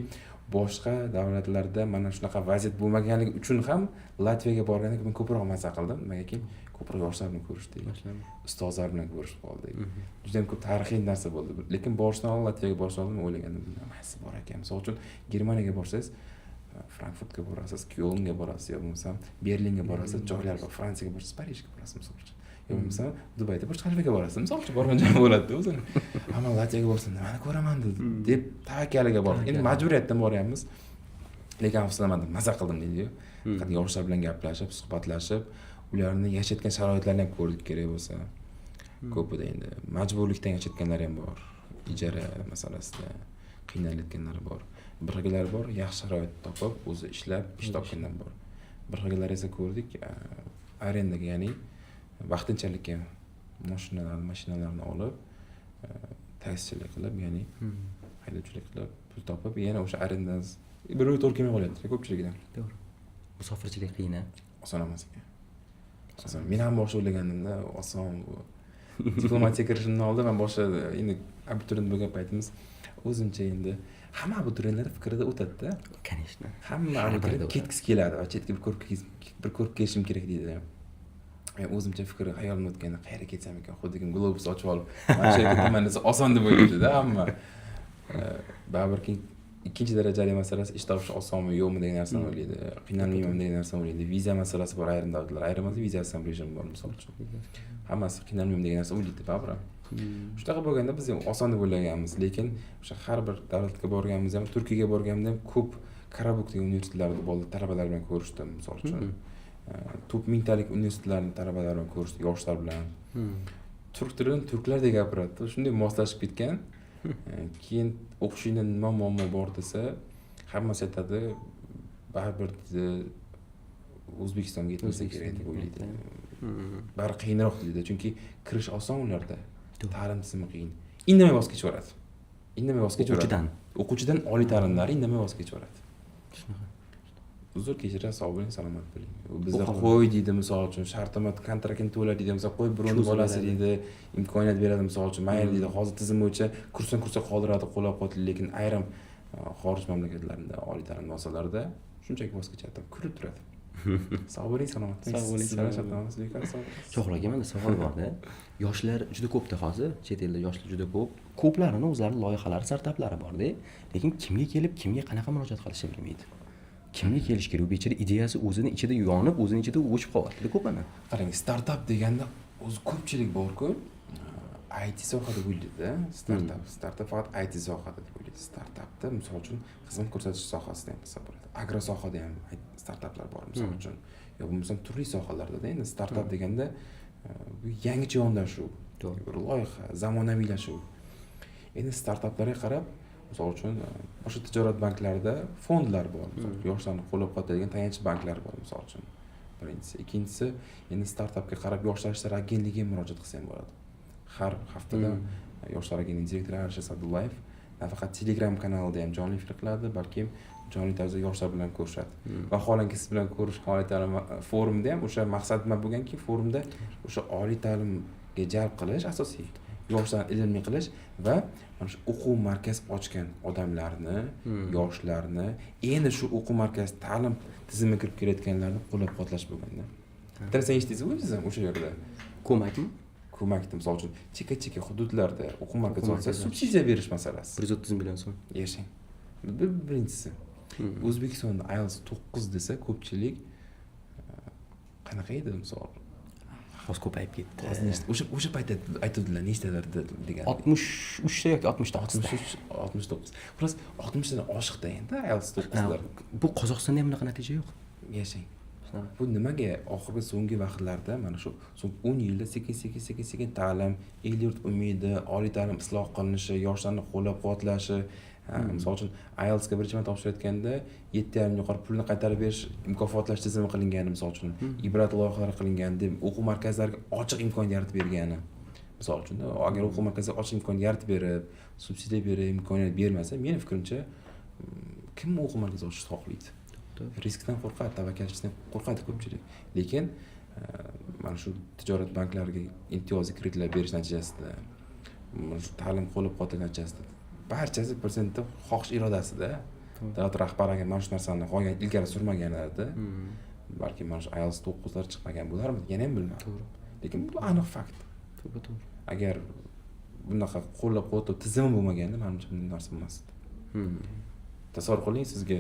boshqa davlatlarda mana shunaqa vaziyat bo'lmaganligi uchun ham Latviyaga borganda men ko'proq maza qildim. Negaki ko'proq yoshlar bilan ko'rishdik. Ustozlar bilan ko'rishib qoldik. Juda ham ko'p tarixiy narsa bo'ldi. Lekin borishdan oldin Latviyaga borishdan oldin o'ylagandim, nimasi bor ekan. Misol uchun Germaniyaga borsangiz Frankfurtga borasiz, Kyolnga borasiz, yo bo'lmasam Berlinga borasiz, joylar bor. Fransiyaga borasiz, Parijga borasiz misol uchun. Yo bo'lmasam Dubayda boshqa shaharga borasiz. Misol uchun borgan joy bo'ladi-da o'zini. Ammo Latviyaga borsam nimani ko'raman deb tavakkaliga bordik. Endi majburiyatdan boryapmiz. Lekin afsuslamadim, maza qildim deydi-yu. Faqat yoshlar bilan gaplashib, suhbatlashib, ularni yashayotgan sharoitlarni ham ko'rdik kerak bo'lsa. Ko'pida endi majburlikdan yashayotganlar ham bor. Ijara masalasida qiynalayotganlar bor. Birgalar bor, yaxshi sharoit topib, o'zi ishlab, ish topganlar bor. Birgalar esa ko'rdik, arendaga, ya'ni vaqtinchalikka mashinalarni olib, taksichilik qilib, ya'ni haydovchilik qilib, pul topib, yana o'sha arendadan bir oy to'g'ri kelmay qolyapti ko'pchiligidan. To'g'ri. Musofirchilik qiyin a? Oson emas ekan. Oson. Men ham boshida o'ylaganimda oson bu. Diplomatiyaga kirishimdan oldin men boshida endi abituriyent bo'lgan paytimiz o'zimcha endi hamma abituriyentlar fikrida o'tadi-da. Конечно. Hamma abituriyent ketgisi keladi va chetga bir ko'rib kelishim kerak deydi. Men o'zimcha fikr xayolimda o'tganda qayerga ketsam ekan, xuddi globus ochib olib, mana shu yerga ketaman desa oson deb o'ylaydi-da hamma. Baribir ikkinchi darajali masalasi ish topish osonmi yo'qmi degan narsani o'ylaydi. Qiynalmayman degan narsani o'ylaydi. Viza masalasi bor ayrim davlatlar, ayrimlarda vizasiz ham rejim bor misol uchun. Hammasi qiynalmayman degan narsa o'ylaydi baribir. Shunaqa bo'lganda biz ham oson deb o'ylaganmiz, lekin o'sha har bir davlatga borganimizda ham, Turkiyaga borganimda ham ko'p Karabuk degan universitetlarda bo'ldi, talabalar bilan ko'rishdim misol uchun. Top mingtalik universitetlarning talabalari bilan ko'rishdik, yoshlar bilan. Turk tilini turklardek gapiradi. Shunday moslashib ketgan. Keyin o'qishingda nima muammo bor desa, hammasi aytadi, baribir O'zbekistonga yetmasa kerak deb o'ylaydi. Bari qiyinroq deydi, chunki kirish oson ularda. Ta'lim tizimi qiyin. Indamay voz kechaveradi. O'quvchidan oliy ta'limlari indamay voz kechaveradi. Shunaqa. Uzr kechirasiz, sog' bo'ling, salomat bo'ling. Bizda qo'y deydi, misol uchun, shartnoma kontraktini to'la deydi, misol qo'y birovni bolasi deydi, imkoniyat beradi misol uchun, mayli deydi, hozir tizim bo'yicha kursdan qoldiradi, qo'llab-quvvatlaydi, lekin ayrim xorij mamlakatlarida, oliy ta'lim muassasalarida shunchaki voz kechadi, kulib turadi. Sog' bo'ling, salomat bo'ling. Shohlar aka, menda savol bor-da. Yoshlar juda ko'pda hozir, chet elda yoshlar juda ko'p. Ko'plarini o'zlarining loyihalari, startaplari bor-da, lekin kimga kelib, kimga qanaqa murojaat qilishni bilmaydi. Kimga kelish kerak? U bechara ideyasi o'zini ichida yonib, o'zini ichida o'chib qolyapti ko'pana. Qarang, startap deganda o'zi ko'pchilik bor-ku, IT sohada o'ylaydi-da. Startap faqat IT sohada deb o'ylaydi. Startapda misol uchun xizmat ko'rsatish sohasida ham bo'ladi. Agro sohada ham startaplar bor misol uchun. Yo bo'lmasa turli sohalarda endi startap deganda bu yangicha yondashuv, bir loyiha, zamonaviylashuv. Endi startaplarga qarab, misol uchun boshqa tijorat banklarida fondlar bor. Yoshlarni qo'llab-quvvatlaydigan tayanch banklar bor misol uchun. Birinchisi, ikkinchisi, endi startapga qarab yoshlar ishlari agentligiga murojaat qilsa ham bo'ladi. Har haftada yoshlar agentligining direktori Alisher Sadullayev nafaqat Telegram kanalida ham jonli efir qiladi, balki jonli tarzda yoshlar bilan ko'rishadi. Vaholanki siz bilan ko'rish oliy ta'lim forumida ham o'sha maqsad nima bo'lganki, forumda o'sha oliy ta'limga jalb qilish asosiy, yoshlarni ilmli qilish va mana shu o'quv markaz ochgan odamlarni, yoshlarni, endi shu o'quv markaz ta'lim tizimiga kirib kelayotganlarni qo'llab-quvvatlash bo'lganda. Bittasi eshitdingizmi o'zingiz ham o'sha yerda? Ko'makmi? Ko'makni misol uchun chekka hududlarda o'quv markazi olsa subsidiya berish masalasi. 130 million so'm. Yashang. Birinchisi. O'zbekistonda IELTS 9 desa ko'pchilik qanaqa edi misol? Hozir ko'payib ketdi. O'sha paytda aytuvdilar nechtalar degan. 63 ta yoki 69 ta. 69. Xullas 60 dan oshiqda endi IELTS 9lar. Bu Qozog'istonda ham bunaqa natija yo'q. yashang. Shunaqa. Bu nimaga oxirgi so'nggi vaqtlarda mana shu so'ng 10 yilda sekin ta'lim, el yurt umidi, oliy ta'lim isloh qilinishi, yoshlarni qo'llab-quvvatlashi, misol uchun IELTSga birinchi marta topshirayotganda 7,5 yuqori pulni qaytarib berish mukofotlash tizimi qilingani, misol uchun ibrat loyihalari qilingani, deb o'quv markazlariga ochiq imkon yaratib bergani. Misol uchun agar o'quv markaziga ochiq imkon yaratib berib, subsidiya berib, imkoniyat bermasa, meni fikrimcha kim o'quv markazi ochishni xohlaydi? Riskdan qo'rqadi, tavakkalchilikdan qo'rqadi ko'pchilik. Lekin mana shu tijorat banklariga imtiyozli kreditlar berish natijasida, mana shu ta'lim qo'llab-quvvatlash natijasida barchasi prezidentning xohish irodasida. Davlat rahbari agar mana shu narsani qo'ygan ilgari surmaganlarida, balki mana shu IELTS 9lar chiqmagan bo'larmi? Yana ham bilmadim. Lekin bu aniq fakt. To'g'ri. Agar bunaqa qo'llab-quvvatlash tizimi bo'lmaganda, menimcha bunday narsa bo'lmasdi. Tasavvur qiling, sizga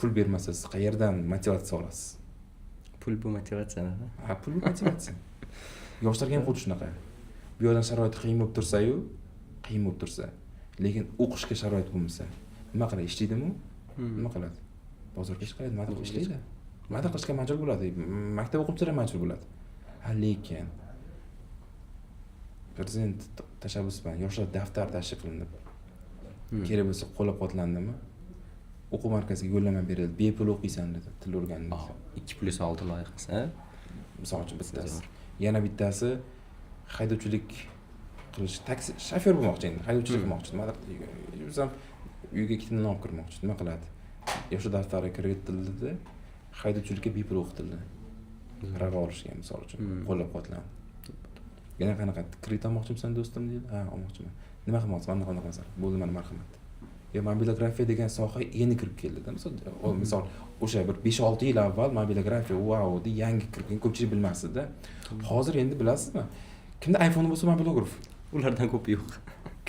pul bermasa, siz qayerdan motivatsiya olasiz? Pul bu motivatsiya. Ha, pul bu motivatsiya. Yoshlarga ham xuddi shunaqa. Bu yerdan sharoit qiyin bo'lib tursa-yu, qiyin bo'lib tursa, lekin o'qishga sharoit bo'lmasa, nima qiladi? Ishlaydimi? Nima qiladi? Bozorga chiqadi, nima qilib ishlaydi? Nima qilishga majbur bo'ladi? Maktab o'quvchilari majbur bo'ladi. Ha, lekin prezident tashabbusi bilan yoshlar daftar tashkil qilinib, kerak bo'lsa qo'llab-quvvatlandimi? O'quv markaziga yo'llanma berildi, bepul o'qiysan dedi, til o'rganib. 2+6 loyihasi. Misol uchun bittasi. Yana bittasi haydovchilik qilish, taksi shofyor bo'lmoqchi endi, haydovchilik qilmoqchi. Nima o'zim uyga ikkita olib kirmoqchi. Nima qiladi? Yoshlar daftari kiritildi, haydovchilikka bepul o'qitildi. Prava olishga misol uchun qo'llab-quvvatlandi. Yana qanaqa kredit olmoqchimisan do'stim dedi. Ha, olmoqchiman. Nima qilmoqchisan? Qanaqa masala? Bo'ldi, mana marhamat. Mobilografiya degan soha endi kirib keldi-da. Misol o'sha bir 5-6 yil avval mobilografiya wow deb yangi kirgan, ko'pchilik bilmasdi-da. Hozir endi bilasizmi? Kimda iPhone bo'lsa mobilograf? Ulardan ko'p yo'q.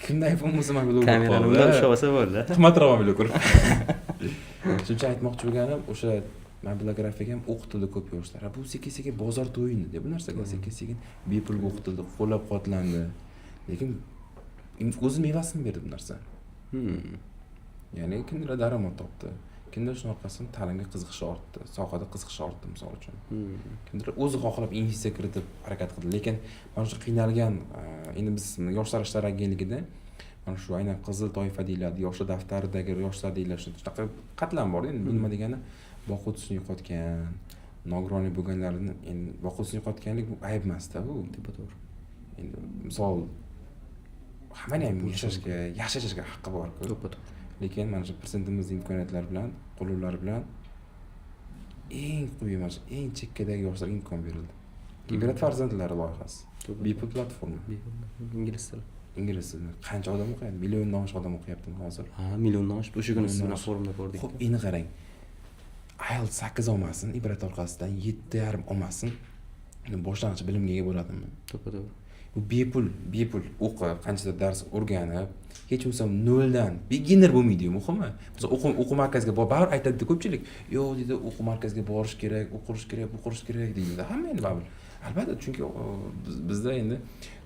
Kimda iPhone bo'lsa mobilograf? Kamerani undan ushlab olsa bo'ldi. Qimmatroq mobilograf. Shuncha aytmoqchi bo'lganim, o'sha mobilografiyaga ham o'qitildi ko'p yoshlar. Bu sekin-sekin bozor to'yindi deb bu narsaga sekin-sekin bepul o'qitildi, qo'llab-quvvatlandi. Lekin o'z mevasini berdi bu narsa. Ya'ni kimdir daromad topdi. Kimdir shuning orqasidan ta'limga qiziqishi ortdi, sohada qiziqishi ortdi misol uchun. Kimdir o'zi xohlab investitsiya kiritib harakat qildi. Lekin mana shu qiynalgan, endi biz yoshlar ishlari agentligida mana shu aynan qizil toifa deyiladi, yoshlar daftaridagi yoshlar deyiladi. Shunaqa qatlam bor. Endi bu nima degani? Boquvchisini yo'qotgan, nogironlik bo'lganlarni endi boquvchisini yo'qotganlik bu ayb emas-da bu. To'g'ri. Endi misol hamma ham yashashga haqqi bor-ku. To'g'ri. Lekin mana shu prezidentimizning imkoniyatlari bilan, qo'llovlari bilan eng quyi mana eng chekkadagi yoshlarga imkon berildi. Ibrat farzandlari loyihasi. Bepul platforma. Ingliz tili. Ingliz tilida qancha odam o'qiyapti? Milliondan oshiq odam o'qiyaptimi hozir? Ha, milliondan oshib o'sha kuni sizning forumda ko'rdik. Xo'p, endi qarang. IELTS 8 olmasin, ibrat orqasidan 7,5 olmasin. Boshlang'ich bilimga ega bo'ladimi? To'g'ri. Bu bepul o'qib, qanchadir dars o'rganib, hech bo'lmasa noldan beginner bo'lmaydi-yu, muhimi. Biz o'quv markaziga baribir aytadi ko'pchilik, "Yo'q" deydi, "o'quv markaziga borish kerak, o'qish kerak, bu qilish kerak" deydi. Hamma endi baribir. Albatta, chunki bizda endi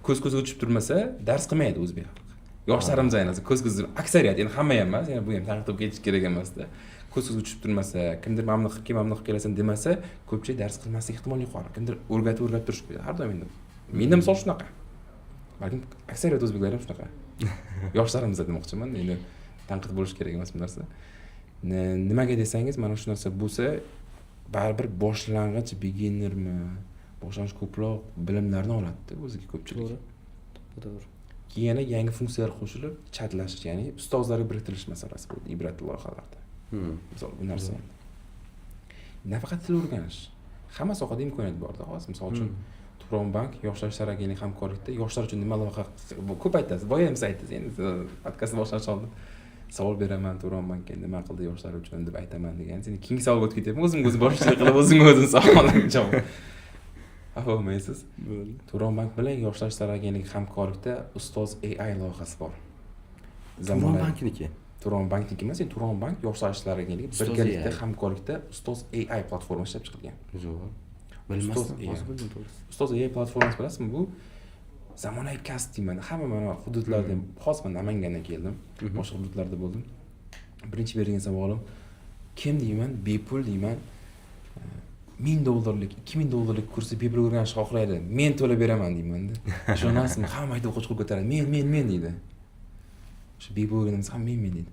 ko'z-ko'zga uchib turmasa, dars qilmaydi o'zbek xalqi. Yoshlarimiz ayniqsa ko'z-ko'zga aksariyat, endi hamma ham emas, yana bu ham tanqid ketish kerak emas-da. Ko'z-ko'zga uchib turmasa, kimdir mamnun qilib kelasan demasa, ko'pchilik dars qilmaslik ehtimoli yuqori. Kimdir o'rgatib turish kerak. Har doim endi. Menda misol shunaqa. Balkim aksariyat o'zbeklar ham shunaqa. Yoshlarimiz demoqchiman, endi tanqid bo'lish kerak emas bu narsa. Nimaga desangiz, mana shu narsa bo'lsa, baribir boshlang'ich beginnermi, boshlang'ich ko'proq bilimlarni oladi o'ziga ko'pchilik. To'g'ri. Keyin yangi funksiyalar qo'shilib, chatlashish, ya'ni ustozlarga biriktirish masalasi bo'ldi ibrat loyihalarda. Misol bu narsa. Nafaqat til o'rganish, hamma sohada imkoniyat bor-da. Hozir misol uchun Turon bank yoshlar ishlari agentlik hamkorlikda yoshlar uchun nima loyiha ko'p aytasiz. Boya ham aytasiz. Endi podkastni boshlash oldin savol beraman Turon bankka nima qildi yoshlar uchun deb aytaman degan. Sen keyingi savolga o'tib ketyapman. O'zimga o'zim boshchilik qilib o'zimga o'zim savollarga javob. Afv-maysiz? Turon bank bilan yoshlar ishlari agentlik hamkorlikda ustoz AI loyihasi bor. Turon bankniki. Turon bankniki emas, Turon bank yoshlar ishlari agentligi birgalikda hamkorlikda ustoz AI platforma ishlab chiqilgan. Zo'r. Bilmasdim, hozir bildim to'g'ri. Ustoz AI platformasi bilasizmi? Bu zamonaviy kasb deyman. Hamma mana hududlarda, xos men Namangandan keldim. Boshqa hududlarda bo'ldim. Birinchi bergan savolim kim deyman? Bepul deyman. $1000, $2000 kursni bepul o'rganishni xohlaydi. Men to'lab beraman deymanda. Ishonasizmi? Hamma aytib o'qishga ko'taradi. Men deydi. O'sha bepul o'rganamiz ham men deydi.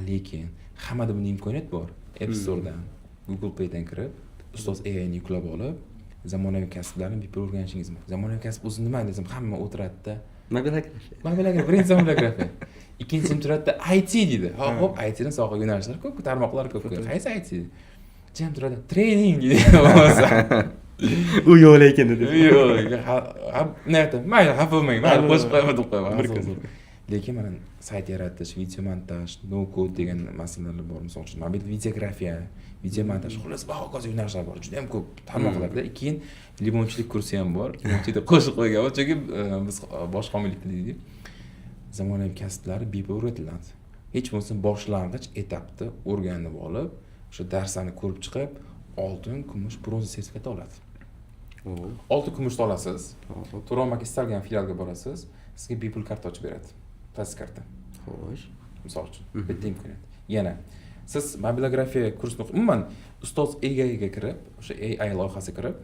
Lekin hammada bunday imkoniyat bor. App Store'dan, Google Play'dan kirib, ustoz AI'ni yuklab olib, zamonaviy kasblarni bepul o'rganishingiz mumkin. Zamonaviy kasb o'zi nima desam, hamma o'tiradida. Mobilografiya, birinchi mobilografiya. Ikkinchisi turadida IT deydi. Hop, ITdan soha yo'nalishlari ko'p, tarmoqlar ko'p. Qaysi IT? Jam turadi. Training deydi. U yo'q lekin dedi. Yo'q. Nima? Mayli, xafa bo'lmang. Mayli, qo'shib qo'yaman deb qo'yaman. Lekin mana sayt yaratish, video montaj, no code degan masalalar bor. Misol uchun mobil videografiya, video montaj, xullas hokazo yo'nalishlar bor. Juda ham ko'p tarmoqlarda. Keyin limonchilik kursi ham bor. Limonchilikda qo'shib qo'ygan. Chunki biz boshqa homiylikda deydik. Zamonaviy kasblar bepul o'rgatiladi. Hech bo'lmasa boshlang'ich etapda o'rganib olib, o'sha darslarni ko'rib chiqib, oltin, kumush, bronza sertifikat oladi. Oltin, kumushni olasiz. To'g'ri, istalgan filialga borasiz, sizga bepul karta ochib beradi. Plastik karta. Xo'sh. Misol uchun, bitta imkoniyat. Yana siz mobilografiya kursini umuman ustoz AI'ga kirib, o'sha AI loyihasiga kirib,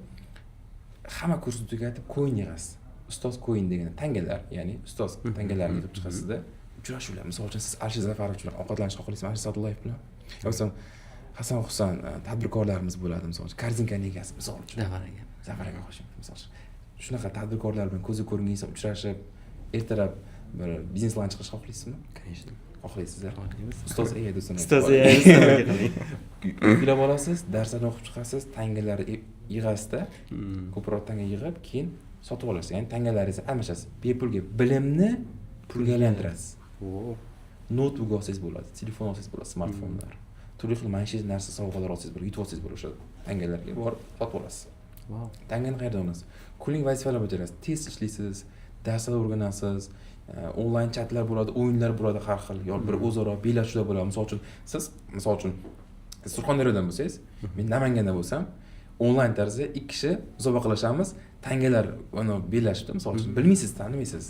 hamma kursni tugatib coin yig'asiz. Ustoz coin degani tangalar, ya'ni ustoz tangalarni yig'ib chiqasizda, uchrashuvlar. Misol uchun siz Alisher Zafarov bilan ovqatlanishni xohlaysizmi, Alisher Sa'dullayev bilan? Yo'qsa Hasan Husan tadbirkorlarimiz bo'ladi, misol uchun Korzinkani egasi, misol uchun. Zafar aka qo'shing, misol uchun. Shunaqa tadbirkorlar bilan ko'zi ko'ringan uchrashib, ertalab bir biznes lan chiqishni xohlaysizmi? Конечно. Xohlaysizlar. Ustoz AI do'stlar. Ustoz AI qiling. Yuklab olasiz, darslarni o'qib chiqasiz, tangalar yig'asizda, ko'proq tanga yig'ib, keyin sotib olasiz. Ya'ni tangalaringizni almashasiz. Bepulga bilimni pulga aylantirasiz. Notebook olsangiz bo'ladi, telefon olsangiz bo'ladi, smartfonlar. Turli xil maishiy narsa sovg'alar olsangiz bo'ladi, yutib olsangiz bo'ladi, o'sha tangalarga borib sotib olasiz. Wow. Tangani qayerdan olasiz? Kuling vazifalar bajarasiz, test ishlaysiz, darslar o'rganasiz, onlayn chatlar bo'ladi, o'yinlar bo'ladi har xil, yoki bir o'zaro bellashuvlar bo'ladi. Misol uchun siz Surxondaryodan bo'lsangiz, men Namanganda bo'lsam, onlayn tarzda ikki kishi musobaqalashamiz, tangalar uni bellashibdi, misol uchun bilmaysiz, tanimaysiz.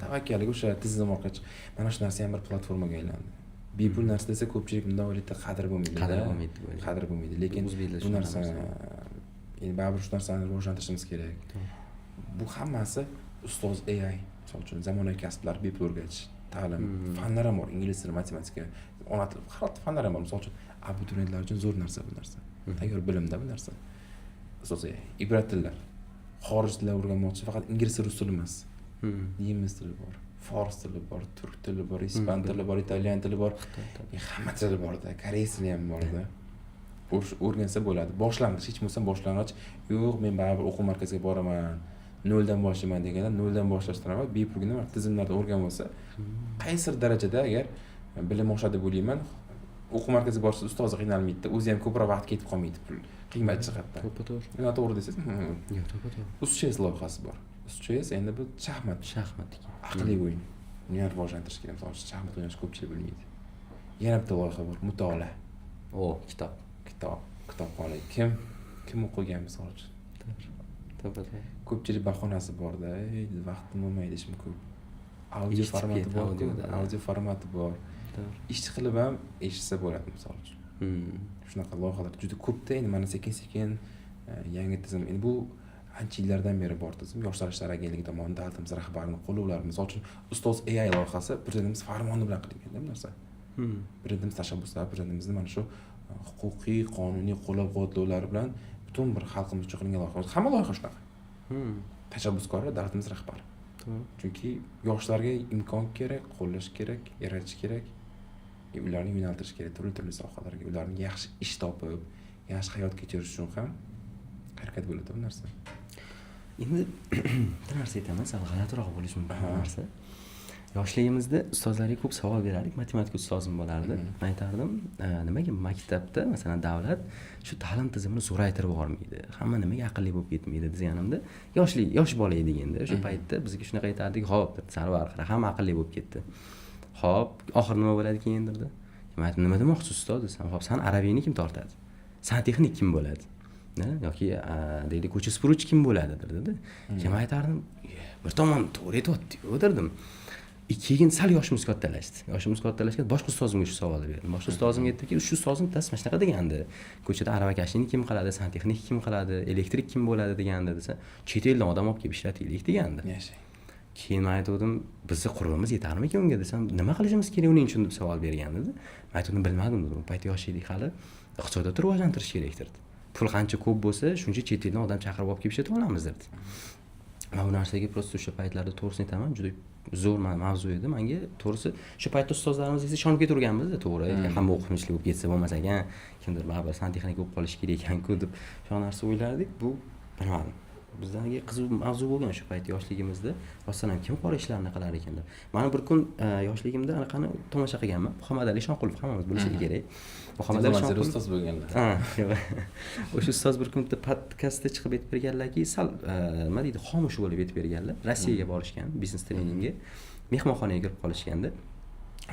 Tavakkaliga o'sha tizim orqali mana shu narsa ham bir platformaga aylandi. Bepul narsa desa ko'pchilik bunday o'ylaydi, qadr bo'lmaydi. Qadr bo'lmaydi, lekin bu narsa endi baribir shu narsani rivojlantirishimiz kerak. Bu hammasi ustoz AI, misol uchun zamonaviy kasblar bepul o'rgatish, ta'lim, fanlar ham bor, ingliz tili, matematika, ona tili, har xil fanlar ham bor. Misol uchun abituriyentlar uchun zo'r narsa bu narsa. Tayyor bilimda bu narsa. Ustoz AI, ibrat tillar. Xorij tilini o'rganmoqchi, faqat ingliz tili, rus tili emas. Nemis tili bor, fors tili bor, turk tili bor, ispan tili bor, italyan tili bor. Hamma tili bor-da, koreys tili ham bor-da. O'rgansa bo'ladi. Boshlang'ich, hech bo'lmasa boshlang'ich, yo'q, men baribir o'quv markaziga boraman, noldan boshlayman deganda, noldan boshlashdan avval bepul nima tizimlardan o'rganib olsa, qaysi darajada agar bilim oshadi deb o'ylayman, o'quv markaziga borsa ustozi qiynalmaydi, o'zi ham ko'proq vaqt ketib qolmaydi pul qiymat jihatdan. To'g'ri. Nima to'g'ri desiz? Yo'q, to'g'ri. UzChess loyihasi bor. UzChess endi bu shaxmat aqliy o'yin. Uni rivojlantirish kerak. Misol uchun shaxmat o'ynashni ko'pchilik bilmaydi. Yana bitta loyiha bor, mutolaa. Kitobxona. Kim o'qigan misol uchun? To'g'ri. Ko'pchilik bahonasi bor-da, vaqtim bo'lmaydi, ishim ko'p. Audio formati bor, audio formati bor. Ish qilib ham eshitsa bo'ladi misol uchun. Shunaqa loyihalar juda ko'pda, endi mana sekin-sekin yangi tizim. Endi bu ancha yillardan beri bor tizim. Yoshlar ishlari agentligi tomonidan davlatimiz rahbarining qo'llovlari, misol uchun ustoz AI loyihasi prezidentimiz farmoni bilan qilingan bu narsa. Prezidentimiz tashabbuslari, prezidentimizning mana shu huquqiy, qonuniy qo'llab-quvvatlovlari bilan butun bir xalqimiz uchun qilingan loyiha. Hamma loyiha shunaqa. Tashabbuskorlar davlatimiz rahbari. Chunki yoshlarga imkon kerak, qo'llash kerak, yaratish kerak. Ularni yo'naltirish kerak turli sohalarga, ularni yaxshi ish topib, yaxshi hayot kechirish uchun ham harakat bo'ladi bu narsa. Endi bir narsa aytaman, sal g'alatiroq bo'lishi mumkin bu narsa. Yoshligimizda ustozlarga ko'p savol berardik, matematika ustozim bo'lardi. Men aytardim, nimaga maktabda, masalan, davlat shu ta'lim tizimini zo'raytirib yubormaydi? Hamma nimaga aqlli bo'lib ketmaydi deganimda, yosh bola edik endi. O'sha paytda bizga shunaqa aytardik, "Xo'p, Sarvar, hamma aqlli bo'lib ketdi. Xo'p, oxir nima bo'ladi keyin?" dedi. Men aytdim, "Nima demoqchi ustoz?" desam, "Xo'p, san arabiyni kim tortadi? Santexnik kim bo'ladi? Yoki deylik ko'cha supuruvchi kim bo'ladi?" dedi. Men aytardim, "Bir tomon to'g'ri aytibdi-ku" derdim. keyin sal yoshimiz kattalashdi. Yoshimiz kattalashgach boshqa ustozimga shu savolni berdim. Boshqa ustozimga aytdimki, shu ustozim bittasi mana shunaqa degandi. Ko'chada aravakashini kim qiladi, santexnik kim qiladi, elektrik kim bo'ladi degandi desa, chet eldan odam olib kelib ishlataylik degandi. Yashang. Keyin men aytdim, bizni qurbimiz yetarmikan unga desam, nima qilishimiz kerak uning uchun deb savol bergan edi. Men aytdim, bilmadim dedim. Bu payt yosh edik hali. Iqtisodiyotni rivojlantirish kerakdir. Pul qancha ko'p bo'lsa, shuncha chet eldan odam chaqirib olib kelib ishlatib olamiz dedi. Men bu narsaga prosta o'sha paytlarda to'g'risini aytaman, juda zo'r mavzu edi menga. To'g'risi, shu paytda ustozlarimiz esa ishonib ketaverganmiz-da, to'g'ri. Hamma o'qimishli bo'lib ketsa bo'lmas ekan, kimdir baribir santexnik bo'lib qolish kerak ekan-ku deb shu narsa o'ylardik. Bu bilmadim. Bizlarga qiziq mavzu bo'lgan shu payt yoshligimizda. Rostdan ham kim qora ishlarni qilar ekan deb. Mana bir kun yoshligimda anaqani tomosha qilganman. Muhammad Ali Shonqulov hammamiz bilishi kerak. Muhammad Ali Shonqulov ustoz bo'lganlar. O'sha ustoz bir kun podkastda chiqib aytib berganlarki, sal nima deydi, xomush bo'lib aytib berganlar. Rossiyaga borishgan, biznes treningga, mehmonxonaga kirib qolishganda,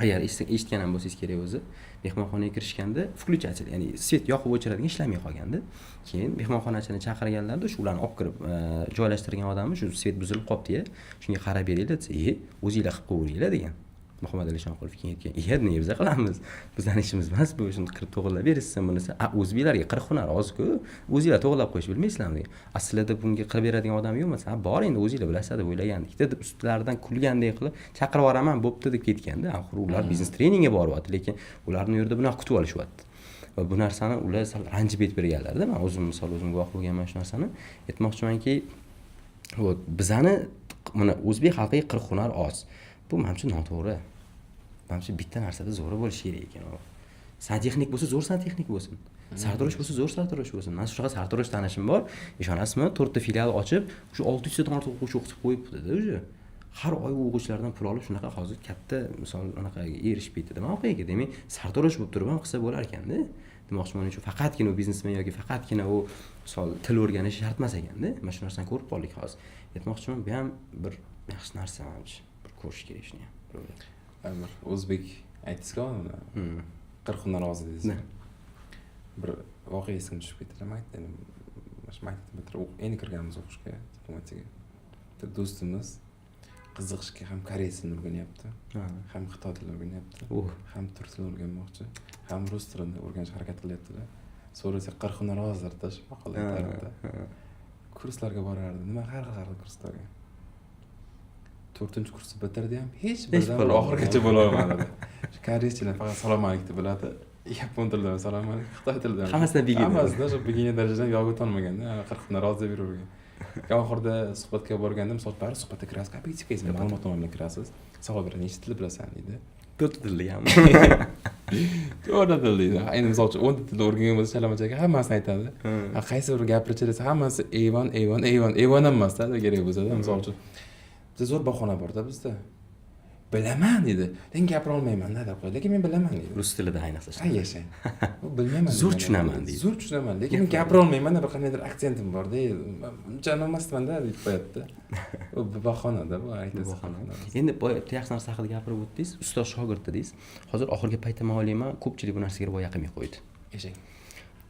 agar eshitgan ham bo'lsangiz kerak o'zi, mehmonxonaga kirishganda включатель, ya'ni svet yoqib o'chiradigan ishlamay qolganda, keyin mehmonxonachini chaqirganlarda shu ularni olib kirib joylashtirgan odamni shu svet buzilib qopti-ya, shunga qarab beringlar desa, o'zingizlar qilib qo'yinglar degan. Muhammad Ali Shonqulov keyin aytgan, nima biz qilamiz? Bizning ishimiz emas bu, shuni qilib to'g'rilab berasiz bunisi. O'zbeklarga 40 hunar oz-ku, o'zingizlar to'g'rilab qo'yish bilmaysizlarmi degan. Aslida bunga qilib beradigan odam yo'qmas. Bor endi o'zingizlar bilasizlar deb o'ylagandik. Deb ustlaridan kulgandek qilib chaqirib yuboraman, bo'pti deb ketganda, axir ular biznes treningga boryapti, lekin ularni yerda bunaqa kutib olishyapti. Va bu narsani ular sal ranjib aytib berganlar-da. Men o'zim guvoh bo'lganman shu narsani. Aytmoqchimanki, bizani mana o'zbek xalqiga 40 hunar oz. Bu menimcha noto'g'ri. Menimcha bitta narsada zo'ri bo'lishi kerak ekan. Santexnik bo'lsa, zo'r santexnik bo'lsin. Sartarosh bo'lsa, zo'r sartarosh bo'lsin. Men shunaqa sartarosh tanishim bor. Ishonasizmi? 4 ta filial ochib, shu 600 ta ortiq o'quvchi o'qitib qo'yibdi-da o'zi. Har oy o'quvchilardan pul olib shunaqa hozir katta misol anaqaga erishib ketdi. Men o'qiyga, demak, sartarosh bo'lib turib ham qilsa bo'lar ekanda. Demoqchiman, shu faqatgina u biznesmen yoki faqatgina u misol til o'rganish shart emas ekanda. Mana shu narsani ko'rib qoldik hozir. Aytmoqchiman, bu ham bir yaxshi narsa menimcha. Bir ko'rish kerak shuni ham. Bir o'zbek aytdingiz-ku, 40 hunar oz dedingiz. Bir voqea esimga tushib ketdi. Men aytdim, endi kirganmiz o'qishga, diplomatikaga. Do'stimiz qiziqishga ham koreys tilini o'rganyapti, ham xitoy tilini o'rganyapti, ham turk tilini o'rganmoqchi, ham rus tilini o'rganishga harakat qilyapti-da. So'rasa 40 hunar ozdir-da, shu maqolda aytardi. Kurslarga borardi. Nima har xil kurslarga. 4-kursni bitirdi ham hech birdan oxirigacha bo'la olmadi. Shu koreyschadan faqat salom alaykum biladi. Yapon tilidan salom alaykum, xitoy tilidan. Hammasidan beginner. Hammasidan shu beginner darajadan yog'i o'tolmaganda, 40 hunar oz deb yuravergan. Oxirida suhbatga borganda, misol bari suhbatga kirasiz, kompetitivga ma'lumotnoma bilan kirasiz. Savol beradi, nechta til bilasan deydi. 4 tilli ham. 4 til deydi. Endi misol uchun 10 ta til o'rgangan bo'lsa, Chalamachaga hammasini aytadi. Qaysi biri gapirchi desa, hammasi A1 emas-da, kerak bo'lsa-da, misol uchun. Bizda zo'r bahona bor-da bizda. Bilaman dedi. Men gapira olmayman-da deb qo'ydi. Lekin men bilaman dedi. Rus tilida ayniqsa. Ha, yashang. Bilmayman. Zo'r tushunaman deydi. Zo'r tushunaman, lekin men gapira olmayman-da, bir qandaydir aksentim bor-da. Uncha emasman-da deb qo'yapti. U bahona-da bu aytasiz. Endi boyagi yaxshi narsa haqida gapirib o'tdingiz, ustoz shogird dedingiz. Hozir oxirgi paytda men o'ylayman, ko'pchilik bu narsaga rioya qilmay qo'ydi. Yashang.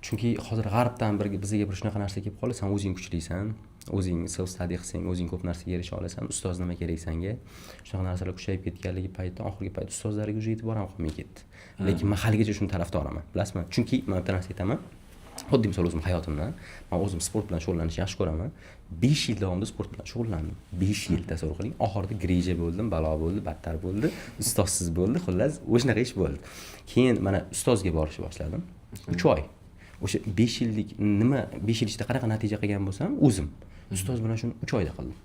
Chunki hozir g'arbdan bizga bir shunaqa narsa kelib qolsa, sen o'zing kuchlisan, o'zing self study qilsang, o'zing ko'p narsaga erisha olasan, ustoz nima kerak senga? Shunaqa narsalar kuchayib ketganligi paytda, oxirgi payt ustozlarga уже yetib bora olmay ketdi. Lekin men haligacha shuni tarafdoriman. Bilasizmi? Chunki men bitta narsa aytaman. Xuddi misol o'zim hayotimdan, men o'zim sport bilan shug'ullanishni yaxshi ko'raman. 5 yil davomida sport bilan shug'ullandim. 5 yil tasavvur qiling. Oxirida grija bo'ldim, balo bo'ldi, battar bo'ldi, ustozsiz bo'ldi, xullas, o'shanaqa ish bo'ldi. Keyin mana ustozga borishni boshladim. 3 oy. O'sha 5 yillik nima 5 yil ichida qanaqa natija qilgan bo'lsam, o'zim ustoz bilan shuni 3 oyda qildim.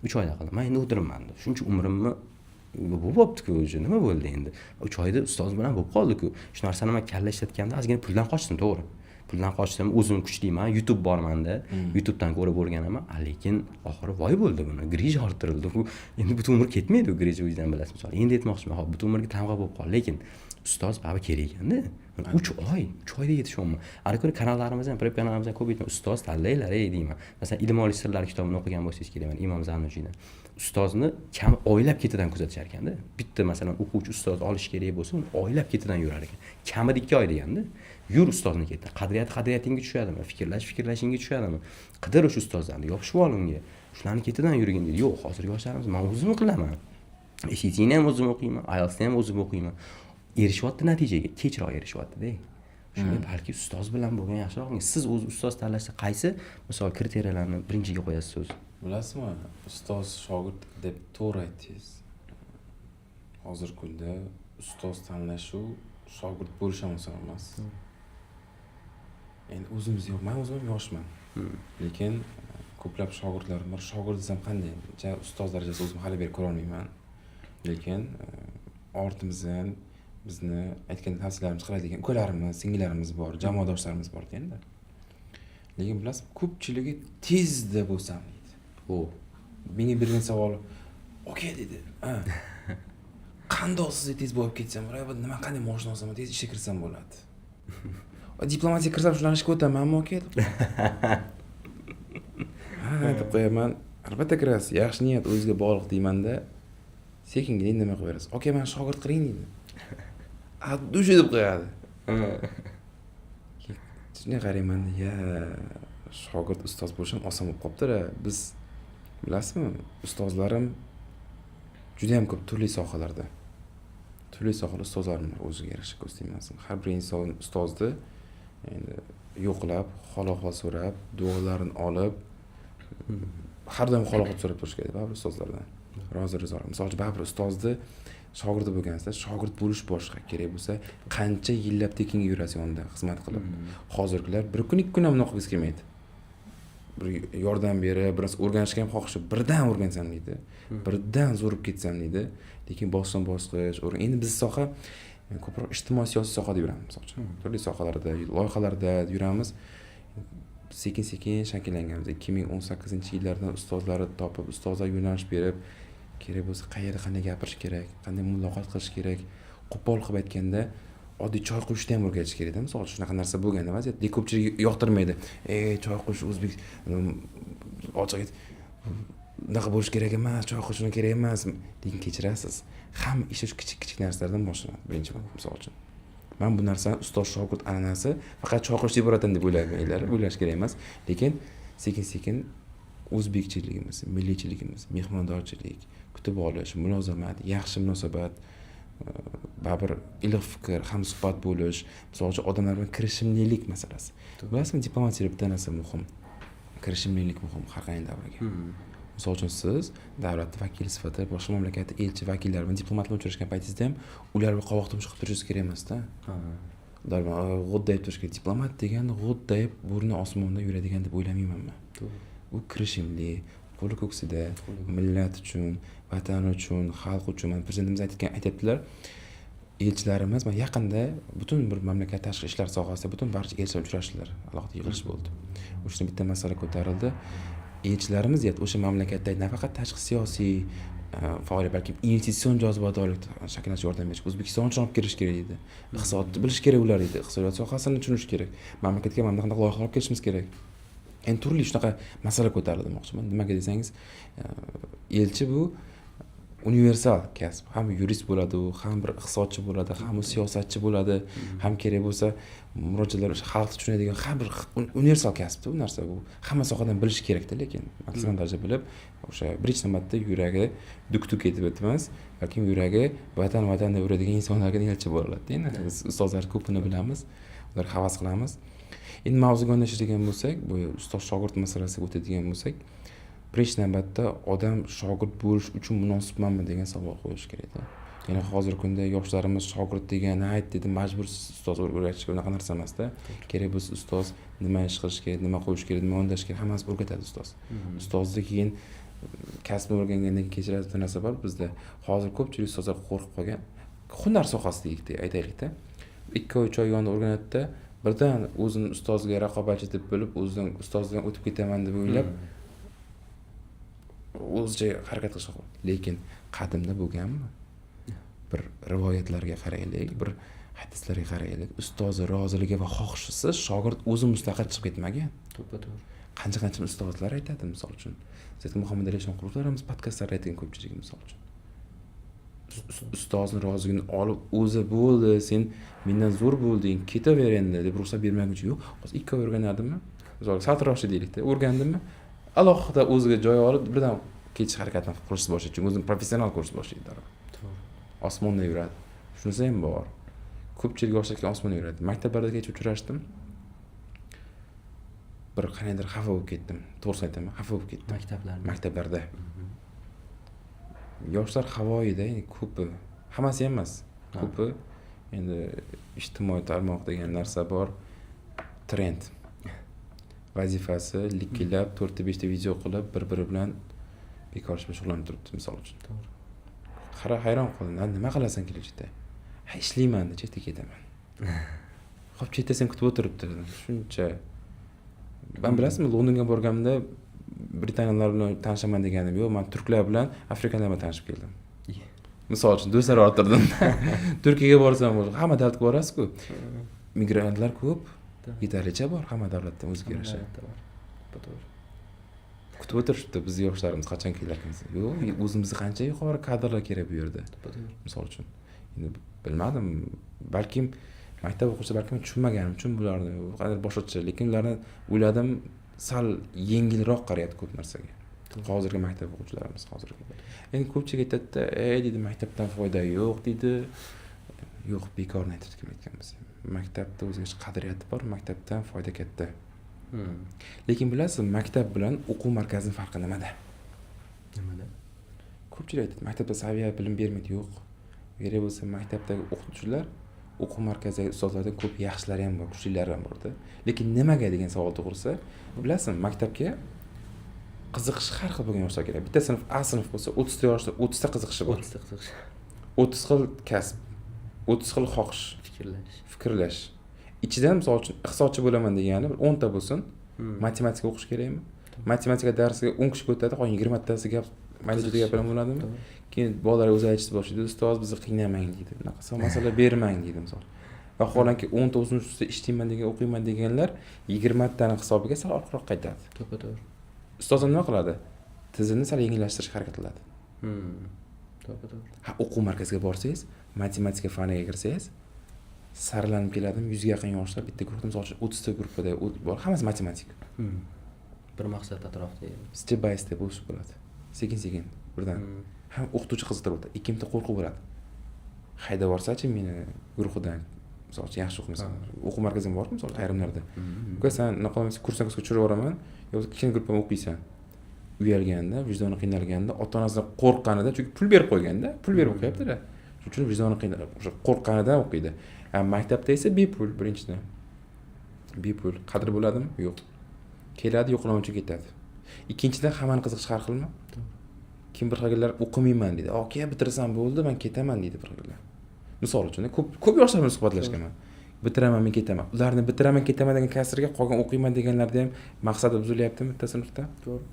3 oyda qildim. Men endi o'tiribman. Shuncha umrimni bo'pti-ku, o'sha nima bo'ldi endi? 3 oyda ustoz bilan bo'lib qoldi-ku. Shu narsani men kalla ishlatganda ozgina puldan qochdim, to'g'ri. Puldan qochdim, o'zim kuchliman, YouTube bormanda, YouTubedan ko'rib o'rganaman, lekin oxiri voy bo'ldi buni. Grij orttirildi. Bu endi butun umr ketmaydi u grij o'zidan bilasiz misol. Endi aytmoqchiman, hop, butun umrga tamg'a bo'lib qoldi, lekin ustoz baba kerak ekanda. 3 oyda yetishyapman. Ana ko'ra kanallarimizdan, prep kanalimizdan ko'p aytman, ustoz tanlaylar, deyman. Masalan, Ilm oliy sirlari kitobini o'qigan bo'lsangiz kerak, men Imom Zarnujiydan. Ustozni kami oylab ketidan kuzatishar ekanda. Bitta masalan o'quvchi ustoz olish kerak bo'lsa, uni oylab ketidan yurar ekan. Kamida 2 oy deganda. Yur ustozni ketdi. Qadriyatingga tushadimi? Fikrlashingga tushadimi? Qidir o'sha ustozlarni, yopishib ol unga. Shularni ketidan yurgin dedi. Yo'q, hozir yoshlarimiz men o'zim qilaman. SAT'ni ham o'zim o'qiyman, IELTS'ni ham o'zim o'qiyman. Erishyapti natijaga, kechroq erishyapti-da. Shunga balki ustoz bilan bo'lgan yaxshiroq. Siz o'z ustoz tanlashda qaysi misol kriteriyalarni birinchiga qo'yasiz o'zi? Bilasizmi, ustoz shogird deb to'g'ri aytdingiz. Hozirgi kunda ustoz tanlashu shogird bo'lish ham oson emas. Endi o'zimiz yo'q, men o'zim yoshman. Lekin ko'plab shogirdlarim bor. Shogird desam qanday? Ustoz darajasida o'zim hali berib ko'ra olmayman. Lekin ortimizdan bizni aytgan tavsiyalarimiz qiladigan ukalarimiz, singillarimiz bor, jamoadoshlarimiz bor endi. Lekin bilasiz, ko'pchiligi tezda bo'lsam deydi. Menga bergan savol, "Oka" dedi. Qandoq siz tez bo'lib ketsam, nima qanday mashina olsam, tez ishga kirsam bo'ladi. Diplomatiya kirsam shularni ishga o'tamanmi, oka? Deb qo'yaman. Albatta kirasiz. Yaxshi niyat o'zingizga bog'liq deyman-da. Sekingina indamay qo'yasiz. "Oka, men shogird qiling" deydi. Dush deb qo'yadi. Shunday qarayman-da, shogird ustoz bo'lish ham oson bo'lib qopti-da. Biz bilasizmi, ustozlarim juda ham ko'p turli sohalarda. Turli sohada ustozlarim o'ziga yarasha ko'rsatmasin. Har bir inson ustozni endi yo'qlab, hol-ahvol so'rab, duolarini olib, har doim hol-ahvol so'rab turish kerak baribir ustozlardan. Rozi-rizo. Misol uchun baribir ustozni shogirdi bo'lgansizda, shogird bo'lish boshqa. Kerak bo'lsa, qancha yillab tekinga yurasiz yonida xizmat qilib. Hozirgilar bir kun, ikki kun ham o'qigisi kelmaydi. Bir yordam berib, biroz o'rganishga ham xohishi, birdan o'rgansam deydi. Birdan zo'rib ketsam deydi. Lekin bosqichma-bosqich endi biz soha ko'proq ijtimoiy siyosiy sohada yuramiz, misol uchun. Turli sohalarda, loyihalarda yuramiz. Sekin-sekin shakllanganmiz. 2018-yillardan ustozlarni topib, ustozlar yo'nalish berib, kerak bo'lsa qayerda qanday gapirish kerak, qanday muloqot qilish kerak, qo'pol qilib aytganda oddiy choy quyishni ham o'rgatish kerak-da. Misol uchun shunaqa narsa bo'lganda vaziyat. Ko'pchilik yoqtirmaydi. Choy quyish o'zbek ochiq unaqa bo'lish kerak emas, choy quyish kerak emas. Lekin kechirasiz. Hamma ish kichik narsalardan boshlanadi. Birinchi misol uchun. Men bu narsani ustoz shogird an'anasi faqat choy quyish deb iborat deb o'ylayman. O'ylash kerak emas. Lekin sekin-sekin o'zbekchiligimiz, milliychiligimiz, mehmondorchilik, kutib olish, mulozamat, yaxshi munosabat, baribir iliq fikr, hamsuhbat bo'lish, misol uchun odamlar bilan kirishimlilik masalasi. Bilasizmi, diplomatiyada bitta narsa muhim. Kirishimlilik muhim har qanday davrga. Misol uchun siz davlat vakili sifatida boshqa mamlakatda elchi vakillari bilan diplomatlar uchrashgan paytingizda ham ular bilan qovoq tumshuq qilib turishingiz kerak emas-da. Ular bilan g'o'ddayib turish kerak. Diplomat degani g'o'ddayib burni osmonda yuradigan deb o'ylamayman men. U kirishimli, qo'li ko'ksida, millat uchun, vatan uchun, xalq uchun. Mana prezidentimiz aytibdilar, elchilarimiz mana yaqinda butun bir mamlakat tashqi ishlar sohasida butun barcha elchilar uchrashdilar. Alohida yig'ilish bo'ldi. O'shanda bitta masala ko'tarildi. Elchilarimiz o'sha mamlakatda nafaqat tashqi siyosiy faoliyat, balki investitsion jozibadorlik shakllanishga yordam berish, O'zbekiston uchun olib kirish kerak edi. Iqtisodni bilish kerak ular edi. Iqtisodiyot sohasini tushunish kerak. Mamlakatga mana qanday loyihalar olib kelishimiz kerak. Endi turli shunaqa masala ko'tarildi demoqchiman. Nimaga desangiz, elchi bu universal kasb. Ham yurist bo'ladi, ham bir iqtisodchi bo'ladi, ham siyosatchi bo'ladi, ham kerak bo'lsa murojaatlar xalq tushunadigan har bir universal kasbda bu narsa. Bu hamma sohadan bilish kerak-da, lekin maksimal darajada bilib, o'sha birinchi navbatda yuragi duk-duk etib o'tmas, balki yuragi vatan deb uradigan insonlarga elchi bo'ladi. Endi biz ustozlar ko'pini bilamiz, ular havas qilamiz. Endi mavzuga yondashadigan bo'lsak, bu ustoz shogird masalasiga o'tadigan bo'lsak, birinchi navbatda odam shogird bo'lish uchun munosibmanmi degan savol qo'yish kerak-da. Ya'ni hozirgi kunda yoshlarimiz shogird degan dedi, majbur ustoz o'rgatishga unaqa narsa emas-da. Kerak bo'lsa ustoz nima ish qilish kerak, nima qo'yish kerak, nima yondash kerak, hammasi o'rgatadi ustoz. Ustozni keyin kasbni o'rgangandan keyin kechiradigan narsa bor bizda. Hozir ko'pchilik ustozlar qo'rqib qolgan. Hunar sohasida aytaylik-da. 2 oy 3 oy yonida o'rganadi-da, birdan o'zini ustozga raqobatchi deb bilib, o'zidan ustozdan o'tib ketaman deb o'ylab o'zicha harakat qilish kerak. Lekin qadimda bo'lganmi? Bir rivoyatlarga qaraylik, bir hadislarga qaraylik. Ustozi roziligi va xohishisiz shogird o'zi mustaqil chiqib ketmagan. To'g'ri. Qancha ustozlar aytadi, misol uchun. Zayt Muhammad Ali Shonqurovlarimiz podkastlarda aytgan ko'pchilik, misol uchun. Ustozni roziligini olib, o'zi bo'ldi, sen mendan zo'r bo'lding, ketaver endi deb ruxsat bermaguncha yo'q. Hozir 2 oy o'rganadimmi? Misol saltroqchi deylik-da, o'rgandimmi? Alohida o'ziga joy olib, birdan ketish harakatini qilib qurishni boshlaydi. Chunki o'zini professional ko'rishni boshlaydi. To'g'ri. Osmonda yuradi. Shunisi ham bor. Ko'pchilik yoshlar osmonda yuradi. Maktablarda kecha uchrashdim. Bir qanaydir xafa bo'lib ketdim. To'g'risini aytaman, xafa bo'lib ketdim. Maktablarda. Yoshlar havoyida, ya'ni ko'pi, hammasi ham emas. Ko'pi endi ijtimoiy tarmoq degan narsa bor. Trend. Vazifasi likkilab, 4-5 ta video qilib, bir-biri bilan bekor ish shug'ullanib turibdi, misol uchun. To'g'ri. Hayron qoldim. Nima qilasan kelajakda? Ha, ishlayman, chetga ketaman. Xo'p, chetda sen kutib o'tiribdi. Shuncha. Men bilasizmi, Londonga borganimda Britaniyalar bilan tanishaman deganim yo'q, men turklar bilan afrikanlar bilan tanishib keldim. Misol uchun do'stlar orttirdim. Turkiyaga borsam bo'ladi. Hamma davlatga borasiz-ku. Migrantlar ko'p, yetarlicha bor hamma davlatdan o'ziga yarasha. To'g'ri. Kutib o'tirishibdi biz yoshlarimiz qachon kelarmiz. Yo'q, o'zimizga qancha yuqori kadrlar kerak bu yerda. Misol uchun. Endi bilmadim, balkim maktab o'quvchilari balkim tushunmaganim uchun bularni qadar boshqacha, lekin ularni o'yladim sal yengilroq qarayapti ko'p narsaga. Hozirgi maktab o'quvchilarimiz hozirgi. Endi ko'pchilik aytadi-da, deydi maktabdan foyda yo'q deydi. Yo'q, bekorni aytibdi kim aytganmiz. Maktabda o'ziga qadriyati bor, maktabdan foyda katta. Lekin bilasiz, maktab bilan o'quv markazining farqi nimada? Nimada? Ko'pchilik aytadi, maktabda saviya bilim bermaydi, yo'q. Kerak bo'lsa maktabdagi o'qituvchilar o'quv markazidagi ustozlardan ko'p yaxshilari ham bor, kuchlilari ham bor-da. Lekin nimaga degan savol tug'ilsa, bilasizmi, maktabga qiziqish har xil bo'lgan yoshlar kerak. Bitta sinf A sinf bo'lsa, 30 ta yoshlar 30 ta qiziqishi bor. 30 ta qiziqish. 30 xil kasb, 30 xil xohish, fikrlash. Ichidan misol uchun iqtisodchi bo'laman degani 10 ta bo'lsin, matematika o'qish kerakmi? Matematika darsiga 10 kishi o'tadi, qolgan 20 tasi gap mayda gap bilan bo'ladimi? Keyin bolalar o'zi aytishni boshlaydi, ustoz bizni qiynamang deydi. Bunaqa masala bermang deydi misol. Vaholanki 10 ta o'zini ustida ishlayman degan, o'qiyman deganlar 20 tani hisobiga sal orqaroq qaytadi. To'g'ri. Ustoz nima qiladi? Tizimni sal yengillashtirishga harakat qiladi. To'g'ri. Ha, o'quv markaziga borsangiz, matematika faniga kirsangiz, sarlanib keladimi 100 ga yaqin yoshlar bitta guruhda misol uchun 30 ta guruhda bor, hammasi matematik. Bir maqsad atrofida. Step by step o'sib bo'ladi. Sekin-sekin birdan. Ham o'qituvchi qiziqtiradi, ikkimta qo'rquv bo'ladi. Hayda borsa-chi meni guruhidan misol uchun yaxshi o'qimaysan. O'quv markazim bormi misol ayrimlarda. Uka sen naqalamasa kursdan kursga tushirib yuboraman, yo'q kichkina guruhda o'qiysan. Uyalganda, vijdoni qiynalganda, ota-onasidan qo'rqqanida, chunki pul berib qo'yganda, pul berib o'qiyapti-da. Shuning uchun vijdoni qiynalib, o'sha qo'rqqanidan o'qiydi. Maktabda esa bepul birinchidan. Bepul. Qadri bo'ladimi? Yo'q. Keladi, yo'qlama uchun ketadi. Ikkinchidan hammani qiziqishi har xilmi? Kim bir xillar o'qimayman deydi. "Aka, bitirsam bo'ldi, men ketaman" deydi bir xillar. Misol uchun, ko'p yoshlar bilan suhbatlashganman. Bitiraman, men ketaman. Ularni bitiraman, ketaman degan kasrga qolgan o'qiyman deganlarda ham maqsadi buzilyaptimi bitta sinfda? To'g'ri.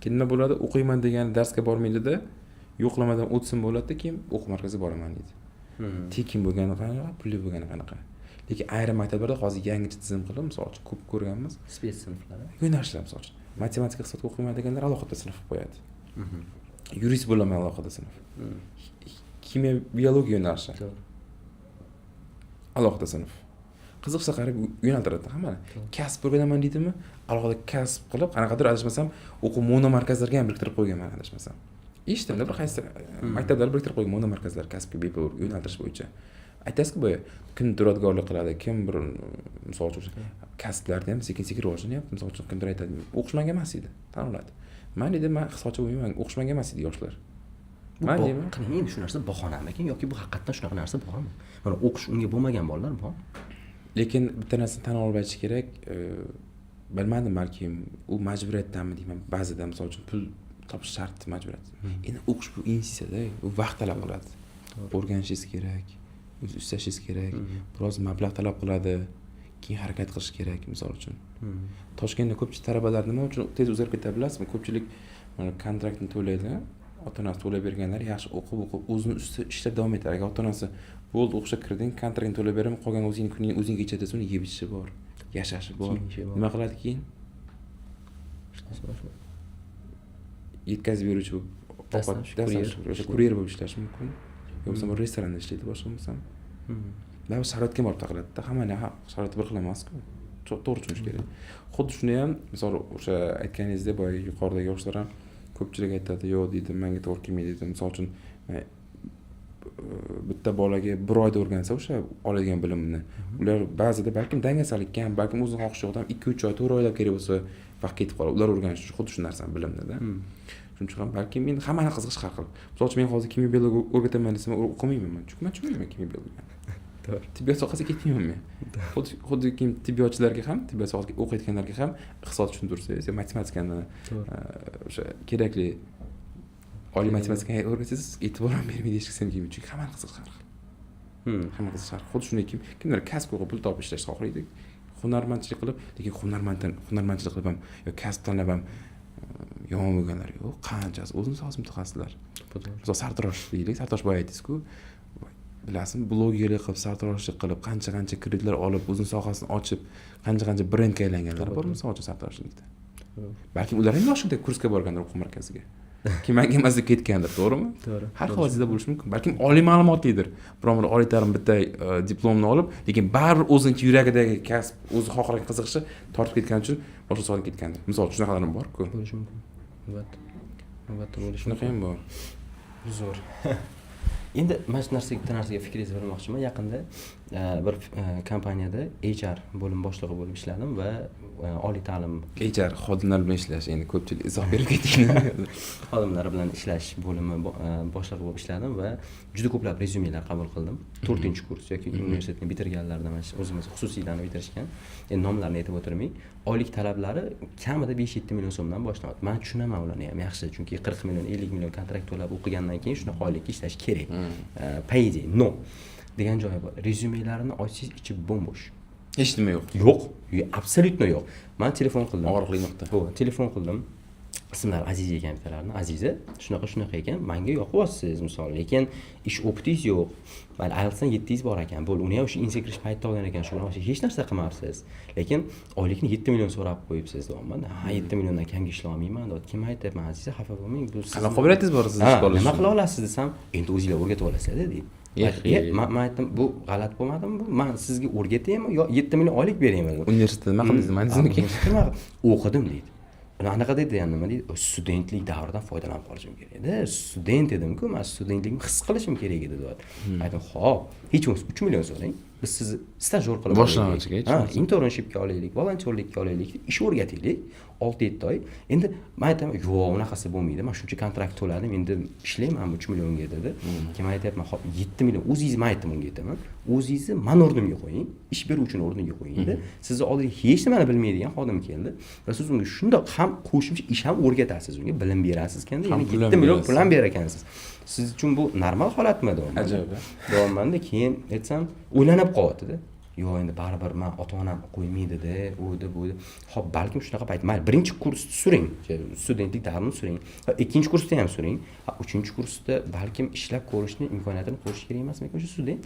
Keyin nima bo'ladi? O'qiyman degan darsga bormaydi-da, yo'qlamadan o'tsin bo'ladi, keyin o'quv markaziga boraman deydi. Tekin bo'lgani qanaqa, pulli bo'lgani qanaqa. Lekin ayrim maktablarda hozir yangicha tizim qilib, misol uchun ko'p ko'rganmiz. Spes sinflar. Yo'nalishlar misol uchun. Matematika, iqtisod o'qiyman deganlar alohida sinf qo'yadi. Yurist bo'laman alohida sinf. Kimyo, biologiya yo'nalishi. Alohida sinf. Qiziqsa qarab yo'naltiradi hammani. Kasb o'rganaman deydimi? Alohida kasb qilib, qanaqadir adashmasam, o'quv monomarkazlarga ham biriktirib qo'yganman adashmasam. Eshitdim-da, bir qaysi maktablar biriktirib qo'ygan monomarkazlar kasbga bepul yo'naltirish bo'yicha. Aytasiz-ku, boya kun duradgorlik qiladi, kim bir misol uchun kasblarda ham sekin-sekin rivojlanyapti. Misol uchun kimdir aytadi, o'qishmanga emas edi, tan oladi. Men dedim, men iqtisodchi bo'lmayman, o'qishmanga emas edi yoshlar. Men deyman, qani endi shu narsa bahonamikin yoki bu haqiqatdan shunaqa narsa bormi? Mana o'qish unga bo'lmagan bolalar bor. Lekin bitta narsani tan olib aytish kerak, bilmadim, balkim u majburiyatdanmi deyman, ba'zida misol uchun pul topish shart majburiyat. Endi o'qish bu investitsiya-da, u vaqt talab qiladi. O'rganishingiz kerak, o'z istashingiz kerak, biroz mablag' talab qiladi, keyin harakat qilish kerak, misol uchun. Toshkentda ko'pchilik talabalar nima uchun tez o'zgarib ketadi bilasizmi? Ko'pchilik mana kontraktni to'laydi, ota-onasi to'lab berganlar yaxshi o'qib, o'zini ustida ishlab davom etadi. Agar ota-onasi bo'ldi, o'qishga kirding, kontraktni to'lab beraman, qolgan o'zingning kuningni o'zing kechirasiz, uni yeb ichishi bor, yashashi bor. Nima qiladi keyin? Yetkazib beruvchi ovqat, kuryer bo'lib ishlashi mumkin. Yo'qsa bir restoranda ishlaydi, boshqa bo'lsam. Ba'zi sharoitga borib taqiladi-da, hammaning sharoiti bir xil emas-ku. To'g'ri tushunish kerak. Xuddi shuni ham, misol o'sha aytganingizdek, boya yuqoridagi yoshlar ham ko'pchilik aytadi yo'q deydi menga to'g'ri kelmaydi deydi. Misol uchun bitta bolaga 1 oyda o'rgansa o'sha oladigan bilimni ular ba'zida balkim dangasalikka ham balkim o'zini xohishi yo'qdan 2-3 oy 4 oylab kerak bo'lsa vaqt ketib qoladi ular o'rganish uchun xuddi shu narsani bilimnida. Shuning uchun ham balkim men hammani qiziqish har xil. Misol uchun men hozir kimyo biologiya o'rgataman desam o'qimayman men. Chunki men tushunmayman kimyo biologiyani. To'g'ri. Tibbiyot sohasiga ketmayman men. Xuddi tibbiyotchilarga ham, tibbiyot sohasiga o'qiyotganlarga ham iqtisod tushuntirsangiz, matematikani o'sha kerakli oliy matematikani o'rgatsangiz e'tibor ham bermaydi hech kim kimga, chunki hammani qiziqish har xil. Hamma qiziqish har xil. Xuddi shunday kimlar kasb qilib pul topib ishlashni xohlaydi. Hunarmandchilik qilib, lekin hunarmandchilik qilib ham yo kasb tanlab ham yomon bo'lganlar yo'q. Qanchasi o'zini sohasi mutaxassislar. Misol sartarosh deylik, sartarosh boya aytdingiz-ku. Bilasizmi, blogerlik qilib, sartaroshlik qilib, qancha kreditlar olib, o'zini sohasini ochib, qancha brendga aylanganlar bor misol uchun sartaroshlikda. Balkim ular ham yoshida kursga borgandir o'quv markaziga. Kimga emas deb ketgandir, to'g'rimi? To'g'ri. Har xil vaziyatda bo'lishi mumkin. Balkim oliy ma'lumotlidir. Biroq oliy ta'lim bitta diplomni olib, lekin baribir o'zining yuragidagi kasb, o'zi xohlagan qiziqishi tortib ketgani uchun boshqa sohaga ketgandir. Misol shunaqalar ham bor-ku. Bo'lishi mumkin. Albatta bo'lishi Shunaqa ham bor. Zo'r. Endi mana shu narsaga fikringizni bermoqchiman. Yaqinda bir kompaniyada HR bo'lim boshlig'i bo'lib ishladim va oliy ta'lim HR xodimlar bilan ishlash, endi ko'pchilik izoh berib ketding. xodimlar bilan ishlash bo'limi boshlig'i bo'lib ishladim va juda ko'plab rezyumelar qabul qildim. 4-kurs yoki universitetni bitirganlardan mana shu o'zimiz xususiylarni bitirishgan. Endi nomlarini aytib o'tirmay, oylik talablari kamida 5-7 million so'mdan boshlanadi. Men tushunaman ularni ham yaxshi, chunki 40 million, 50 million kontrakt to'lab o'qigandan keyin shunaqa oylikka ishlash kerak. Paydi, no degan joyi bor. Rezyumelarini ochsangiz ichi bo'm-bo'sh. Hech nima yo'q. Yo'q, absolyutno yo'q. Men telefon qildim. Og'riqli nuqta. Telefon qildim. Ismlari Aziza ekan bittalarni. Aziza, shunaqa ekan, menga yoqyapsiz misol, lekin ish o'qitingiz yo'q. Mayli, IELTSdan 7 bo'lar ekan. Bo'l, uni ham o'sha insa kirish paytida olgan ekan, shu bilan hech narsa qilmabsiz. Lekin oylikni 7 million so'rab qo'yibsiz deyapman. Ha, 7 milliondan kamga ishlay olmayman deb. Kim aytayapman, Aziza, xafa bo'lmang. Bu siz qanaqa qobiliyatingiz bor sizni ish qilish? Nima qila olasiz desam, endi o'zingizlar o'rgatib olasizlar deydi. Men aytdim, bu g'alati bo'lmadimi bu? Men sizga o'rgataymi yo 7 million oylik beraymi? Universitetda nima qildingiz? Manizmiki o'qidim deydi. Anaqa deydi, yani nima deydi? Studentlik davridan foydalanib qolishim kerak edi. Student edim-ku, men studentlikni his qilishim kerak edi deydi. Aytdim, "Xo'p, hech bo'lmasa 3 million so'rang. Biz sizni stajyor qilib boshlang'ichga, internshipga olaylik, volontyorlikka olaylik, ish o'rgataylik 6-7 oy. Endi men aytaman, "Yo'q, unaqasi bo'lmaydi. Men shuncha kontrakt to'ladim, endi ishlayman 3 millionga" dedi. Keyin men aytayapman, "Xo'p, 7 million o'zingiz men aytdim unga aytaman. O'zingizni men o'rnimga qo'ying, ish beruvchini o'rniga qo'ying. Sizni oldinga hech nimani bilmaydigan xodim keldi va siz unga shundoq ham qo'shimcha ish ham o'rgatasiz, unga bilim berasiz ekanda, ya'ni 7 million pul ham berar ekansiz. Siz uchun bu normal holatmi?" dedim. Ajoyib. Deyapman-da, keyin aytsam, o'ylanib qolyapti-da. Yo'q, endi baribir men ota-onam qo'ymaydi-da, bu. Xo'p, balkim shunaqa payt. Mayli, birinchi kursni suring, studentlik davrini suring. Ikkinchi kursda ham suring. Uchinchi kursda balkim ishlab ko'rishni imkoniyatini ko'rish kerak emasmi o'sha student?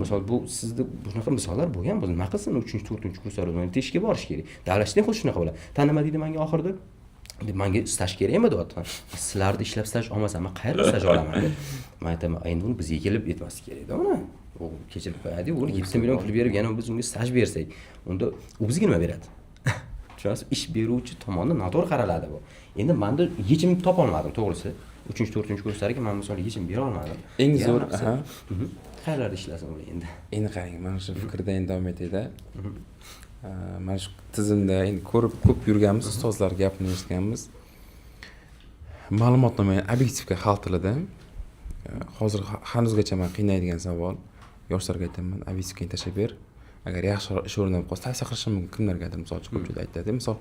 Misol bu sizda bunaqa misollar bo'lgan bo'lsa, nima qilsin 3-4 kurslarda ishga borish kerak. Davlatda xuddi shunaqa bo'ladi. Tanima deydi menga oxirida. Menga staj kerakmi deyapti. Sizlarni ishlab staj olmasam, men qayerda staj olaman deb. Men aytaman, endi buni bizga kelib aytmaslik kerak-da uni. U kechirib qo'yadi, u 7 million pul berib, yana biz unga staj bersak, unda u bizga nima beradi? Tushunasiz? Ish beruvchi tomonidan noto'g'ri qaraladi bu. Endi menda yechim topa olmadim, to'g'risi. 3-4-kurslarga men misol yechim bera olmadim. Eng zo'r, qayerlarda ishlasin ular endi? Endi qarang, mana shu fikrda endi davom etayda. Mana shu tizimda endi ko'p yurganmiz, ustozlar gapini eshitganmiz. Ma'lumotnomani obyektivga xalq tilida. Hozir hanuzgacha men qiynaydigan savol. Yoshlarga aytaman, obyektivga tashlab ber. Agar yaxshi ish o'rnab qolsa, tavsiya qilishim mumkin kimlargadir, misol uchun ko'pchilik aytadi. Misol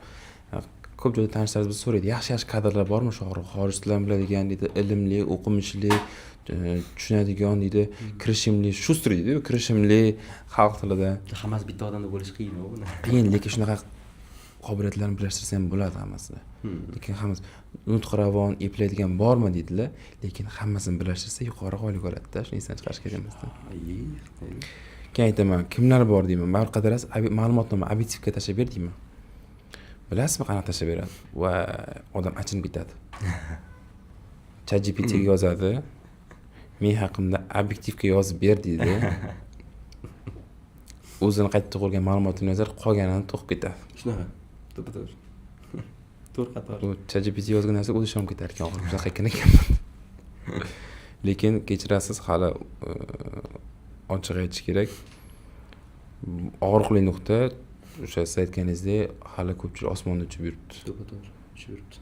ko'p joyda tanishlaringiz biz so'raydi, yaxshi kadrlar bormi shu xorij tilini biladigan deydi, ilmli, o'qimishli, tushunadigan deydi, kirishimli, shustr deydi, kirishimli xalq tilida. Hammasi bitta odamda bo'lish qiyin bu. Qiyin, lekin shunaqa qobiliyatlarni birlashtirsa ham bo'ladi hammasini. Lekin hammasi nutq ravon eplaydigan bormi deydilar, lekin hammasini birlashtirsa yuqori oylik oladi-da, shuni esdan chiqarish kerak emas-da. Keyin aytaman, kimlar bor deyman, baribir qidirasiz, ma'lumotnoma obyektivga tashlab ber deyman. Bilasizmi qanaqa tashlab beradi? Va odam achinib ketadi. ChatGPTga yozadi. Men haqimda obyektivga yozib ber deydi. O'zini qayta tug'ilgan ma'lumotini yozar, qolganini to'qib ketadi. Shunaqa. To'g'ri. qator. Bu ChatGPT yozgan narsa o'zi ishonib ketar ekan oxiri shunaqa ekan. Lekin kechirasiz, hali ochiq aytish kerak. Og'riqli nuqta o'sha siz aytganingizdek hali ko'pchilik osmonda uchib yuribdi. To'g'ri, uchib yuribdi.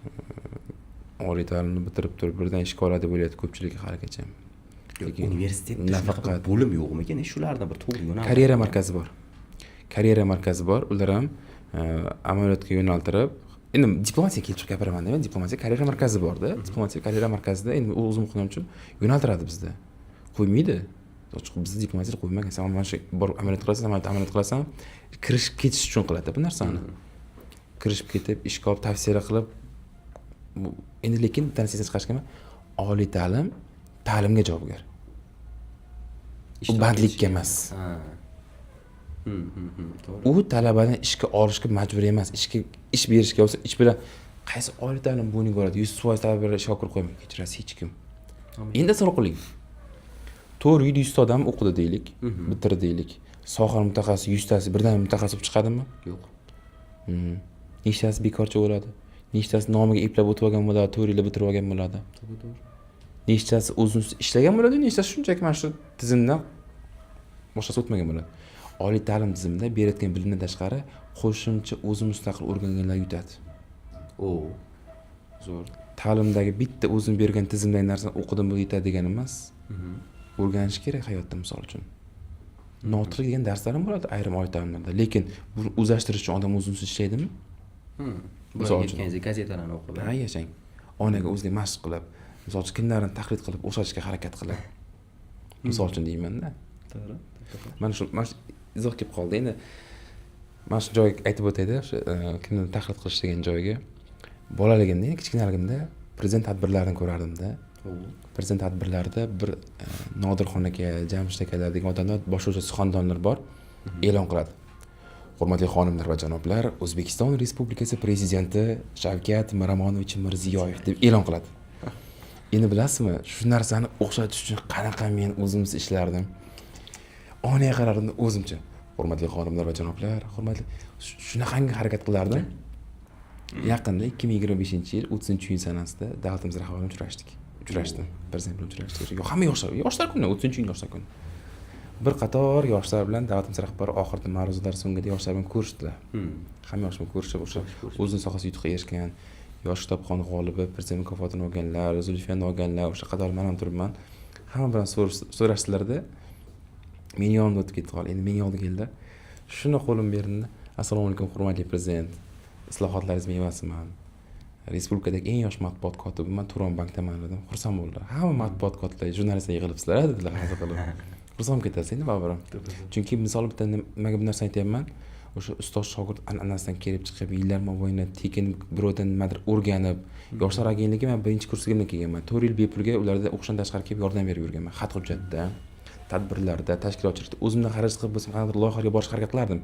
Oliy ta'limni bitirib turib birdan ishga oladi bo'lyapti ko'pchilik haligacha. Lekin universitetda nafaqat nafaqat bo'lim yo'qmikan? Shularni bir to'g'ri yo'naltirib. karyera markazi bor. Karyera markazi bor. Ular ham amaliyotga yo'naltirib, endi diplomatiyaga kelib chiqib gapiraman deyman. Diplomatiya karyera markazi borda. Diplomatiya karyera markazida endi o'zim o'qigan uchun yo'naltiradi bizda. Qo'ymaydi. Ochiq bizda diplomatiya qo'ymagan. Sen mana shu bor amaliyot qilasan, amaliyot qilasan, kirishib ketish uchun qiladi bu narsani. Kirishib ketib, ishga olib tavsiya qilib endi lekin tanasidan chiqarishgan oliy ta'lim ta'limga javobgar. U bandlikka emas. To'g'ri. U talabadan ishga olishga majbur emas, ish berishga bo'lsa, ish bilan qaysi oliy ta'lim bo'yniga boradi? 100% talabalar shokir qo'ymaydi, kechirasiz hech kim. Endi tasavvur qiling. 400 ta odam o'qidi deylik, bitirdi deylik. Soha mutaxassisi 100 tasi birdan mutaxassis bo'lib chiqadimi? Yo'q. Nechtasi bekorchi bo'ladi? Nechtasi nomiga eplab o'tib olgan bo'ladi, 4 yil bitirib olgan bo'ladi. To'g'ri. Nechtasi o'zini ishlagan bo'ladi, nechtasi shunchaki mana shu tizimdan boshqasi o'tmagan bo'ladi. Oliy ta'lim tizimida berayotgan bilimdan tashqari qo'shimcha o'zi mustaqil o'rganganlar yutadi. Zo'r. Ta'limdagi bitta o'zim bergan tizimdagi narsani o'qidim bu yetadi degani emas. O'rganish kerak hayotda misol uchun. Notiq degan darslar ham bo'ladi ayrim oliy ta'limlarda, lekin buni o'zlashtirish uchun odam o'zini ishlaydimi? Misol uchun gazetalarni o'qib. Ha, yashang. Onaga o'ziga mashq qilib, misol uchun kimlarni taqlid qilib o'xshatishga harakat qilib. Misol uchun deyman-da. To'g'ri. Mana shu izoh kelib qoldi. Endi mana shu joyga aytib o'taydi, o'sha kimni taqlid qilish degan joyga. Bolaligimda, kichkinaligimda prezident tadbirlarini ko'rardim-da. Prezident tadbirlarida bir Nodirxon aka, Jamshid akalar degan odamlar, boshqa suxandonlar bor, e'lon qiladi. Hurmatli xonimlar va janoblar, O'zbekiston Respublikasi prezidenti Shavkat Miromonovich Mirziyoyev deb e'lon qiladi. Endi bilasizmi, shu narsani o'xshatish uchun qanaqa men o'zimiz ishlardim. Onaga qarardim o'zimcha. Hurmatli xonimlar va janoblar, hurmatli shunaqangi harakat qilardim. Yaqinda 2025-yil 30-iyun sanasida davlatimiz rahbari bilan uchrashdim. Prezident bilan uchrashdik. Hamma yoshlar kuni, 30-iyun yoshlar kuni. Bir qator yoshlar bilan davlatimiz rahbari oxirida ma'ruzalar so'ngida yoshlar bilan ko'rishdilar. Hamma yosh bilan ko'rishib, o'sha o'zining sohasida yutuqqa erishgan, yosh kitobxon g'olibi, prezident mukofotini olganlar, Zulfiyani olganlar, o'sha qator men ham turibman. Hamma bilan so'rashdilarda meni yonimga o'tib ketdi qol. Endi mening oldiga keldi. Shuni qo'lim berdi. Assalomu alaykum, hurmatli prezident. Islohotlaringiz mevasiman. Respublikadagi eng yosh matbuot kotibiman, Turon bankdaman dedim. Xursand bo'ldilar. Hamma matbuot kotiblar, jurnalistlar yig'ilibsizlar dedilar hazil qilib. Xursand ketasiz endi baribir. Chunki misol bitta nimaga bu narsani aytyapman? O'sha ustoz shogird an'anasidan kelib chiqib, yillar mobaynida tekin birovdan nimadir o'rganib, yoshlar agentligi men birinchi kursiga kelganman. 4 yil bepulga ularda o'qishdan tashqari kelib yordam berib yurganman. Xat hujjatda, tadbirlarda, tashkilotchilikda o'zimdan xaraj qilib bo'lsam, qanaqadir loyihalarga borishga harakat qilardim.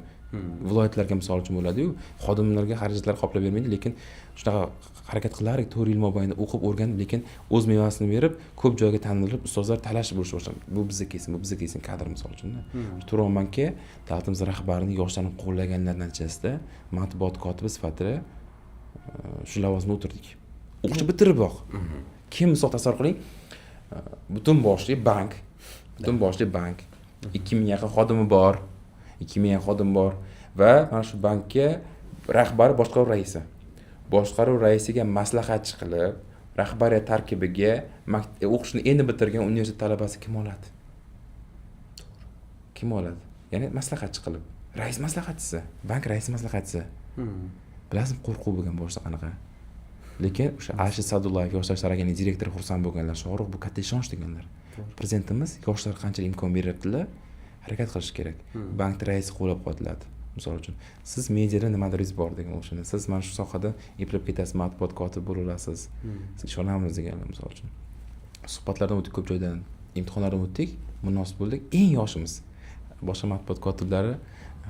Viloyatlarga misol uchun bo'ladi-yu, xodimlarga xarajatlar qoplab bermaydi, lekin shunaqa harakat qilardik 4 yil mobaynida o'qib o'rganib, lekin o'z mevasini berib, ko'p joyga tanilib, ustozlar talashib bo'lishib boshladi. Bu bizga kelsin kadr misol uchun-da. Turon banki davlatimiz rahbarining yoshlarni qo'llaganlar natijasida matbuot kotibi sifatida shu lavozimda o'tirdik. O'qishni bitiriboq. Kim misol tasavvur qiling, butun boshli bank 2000 yaqin xodimi bor. 2000 yaqin xodim bor va mana shu bankka rahbari boshqaruv raisi. Boshqaruv raisiga maslahatchi qilib, rahbariyat tarkibiga o'qishni endi bitirgan universitet talabasi kim oladi? Kim oladi? Ya'ni maslahatchi qilib. Rais maslahatchisi, bank raisi maslahatchisi. Bilasizmi, qo'rquv bo'lgan boshda qanaqa. Lekin o'sha Ashid Sadullayev yoshlar saraganining direktori xursand bo'lganlar, Shohruh bu katta ishonch deganlar. Prezidentimiz yoshlarga qanchalik imkon beryaptilar, harakat qilish kerak. Bank raisi qo'llab qo'yiladi. Misol uchun, siz mediada nimadaringiz bor degan o'shani. Siz mana shu sohada eplab ketasiz, matbuot kotibi bo'la olasiz. Siz ishonamiz deganlar misol uchun. Suhbatlardan o'tdik, ko'p joydan imtihonlardan o'tdik, munosib bo'ldik. Eng yoshimiz boshqa matbuot kotiblari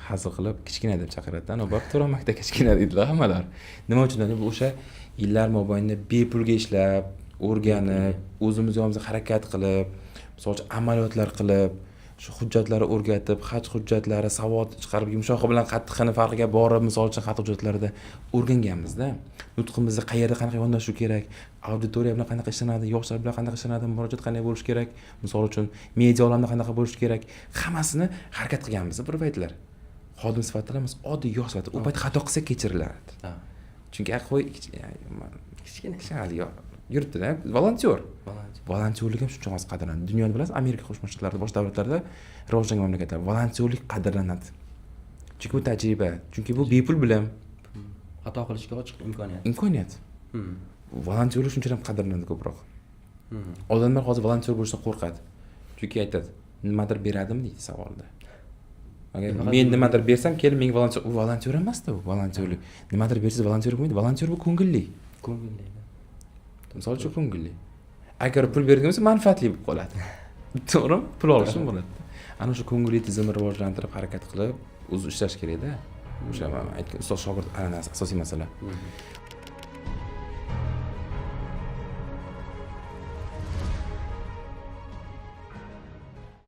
hazil qilib kichkina deb chaqiradi. Ana bor Turon maktabda kichkina deydilar hammalar. Nima uchun? Bu o'sha yillar mobaynida bepulga ishlab, o'rganib, o'zimiz yonimizga harakat qilib, misol uchun amaliyotlar qilib, shu hujjatlarni o'rgatib, haj hujjatlari, savod chiqarib, yumshog'i bilan qattiqini farqiga borib, misol uchun xat hujjatlarida o'rganganmizda. Nutqimizni qayerda qanaqa yondashish kerak, auditoriya bilan qanaqa ishlanadi, yoshlar bilan qanaqa ishlanadi, murojaat qanday bo'lishi kerak, misol uchun media olamida qanaqa bo'lishi kerak, hammasini harakat qilganmiz bir paytlar. Xodim sifatida emas, oddiy yosh sifatida. U payt xato qilsa kechirilardi. Chunki kichkina yurtda volontyor. Volontyorlik ham shuncha oz qadrlanadi. Dunyoda bilasiz, Amerika Qo'shma Shtatlarida, boshqa davlatlarda rivojlangan mamlakatlar volontyorlik qadrlanadi. Chunki bu tajriba, chunki bu bepul bilim, xato qilishga ochiq imkoniyat. Imkoniyat. Volontyorlik shunchalar qadrlanadi ko'proq. Odamlar hozir volontyor bo'lishdan qo'rqadi. Chunki aytadi, nimadir beradimi deydi savolda. Agar men nimadir bersam, kelib menga volontyor emas-da bu, volontyorlik. Nimadir bersangiz volontyor bo'lmaydi. Volontyor bu ko'ngilli. Ko'ngilli. Misol uchun ko'ngilli. Agar pul bergan bo'lsa, manfaatli bo'lib qoladi. To'g'rimi? Pul olishim bo'ladi. Ana shu ko'ngilli tizimni rivojlantirib, harakat qilib, o'zi ishlash kerak-da. O'sha men aytgan ustoz shogird an'anasi asosiy masala.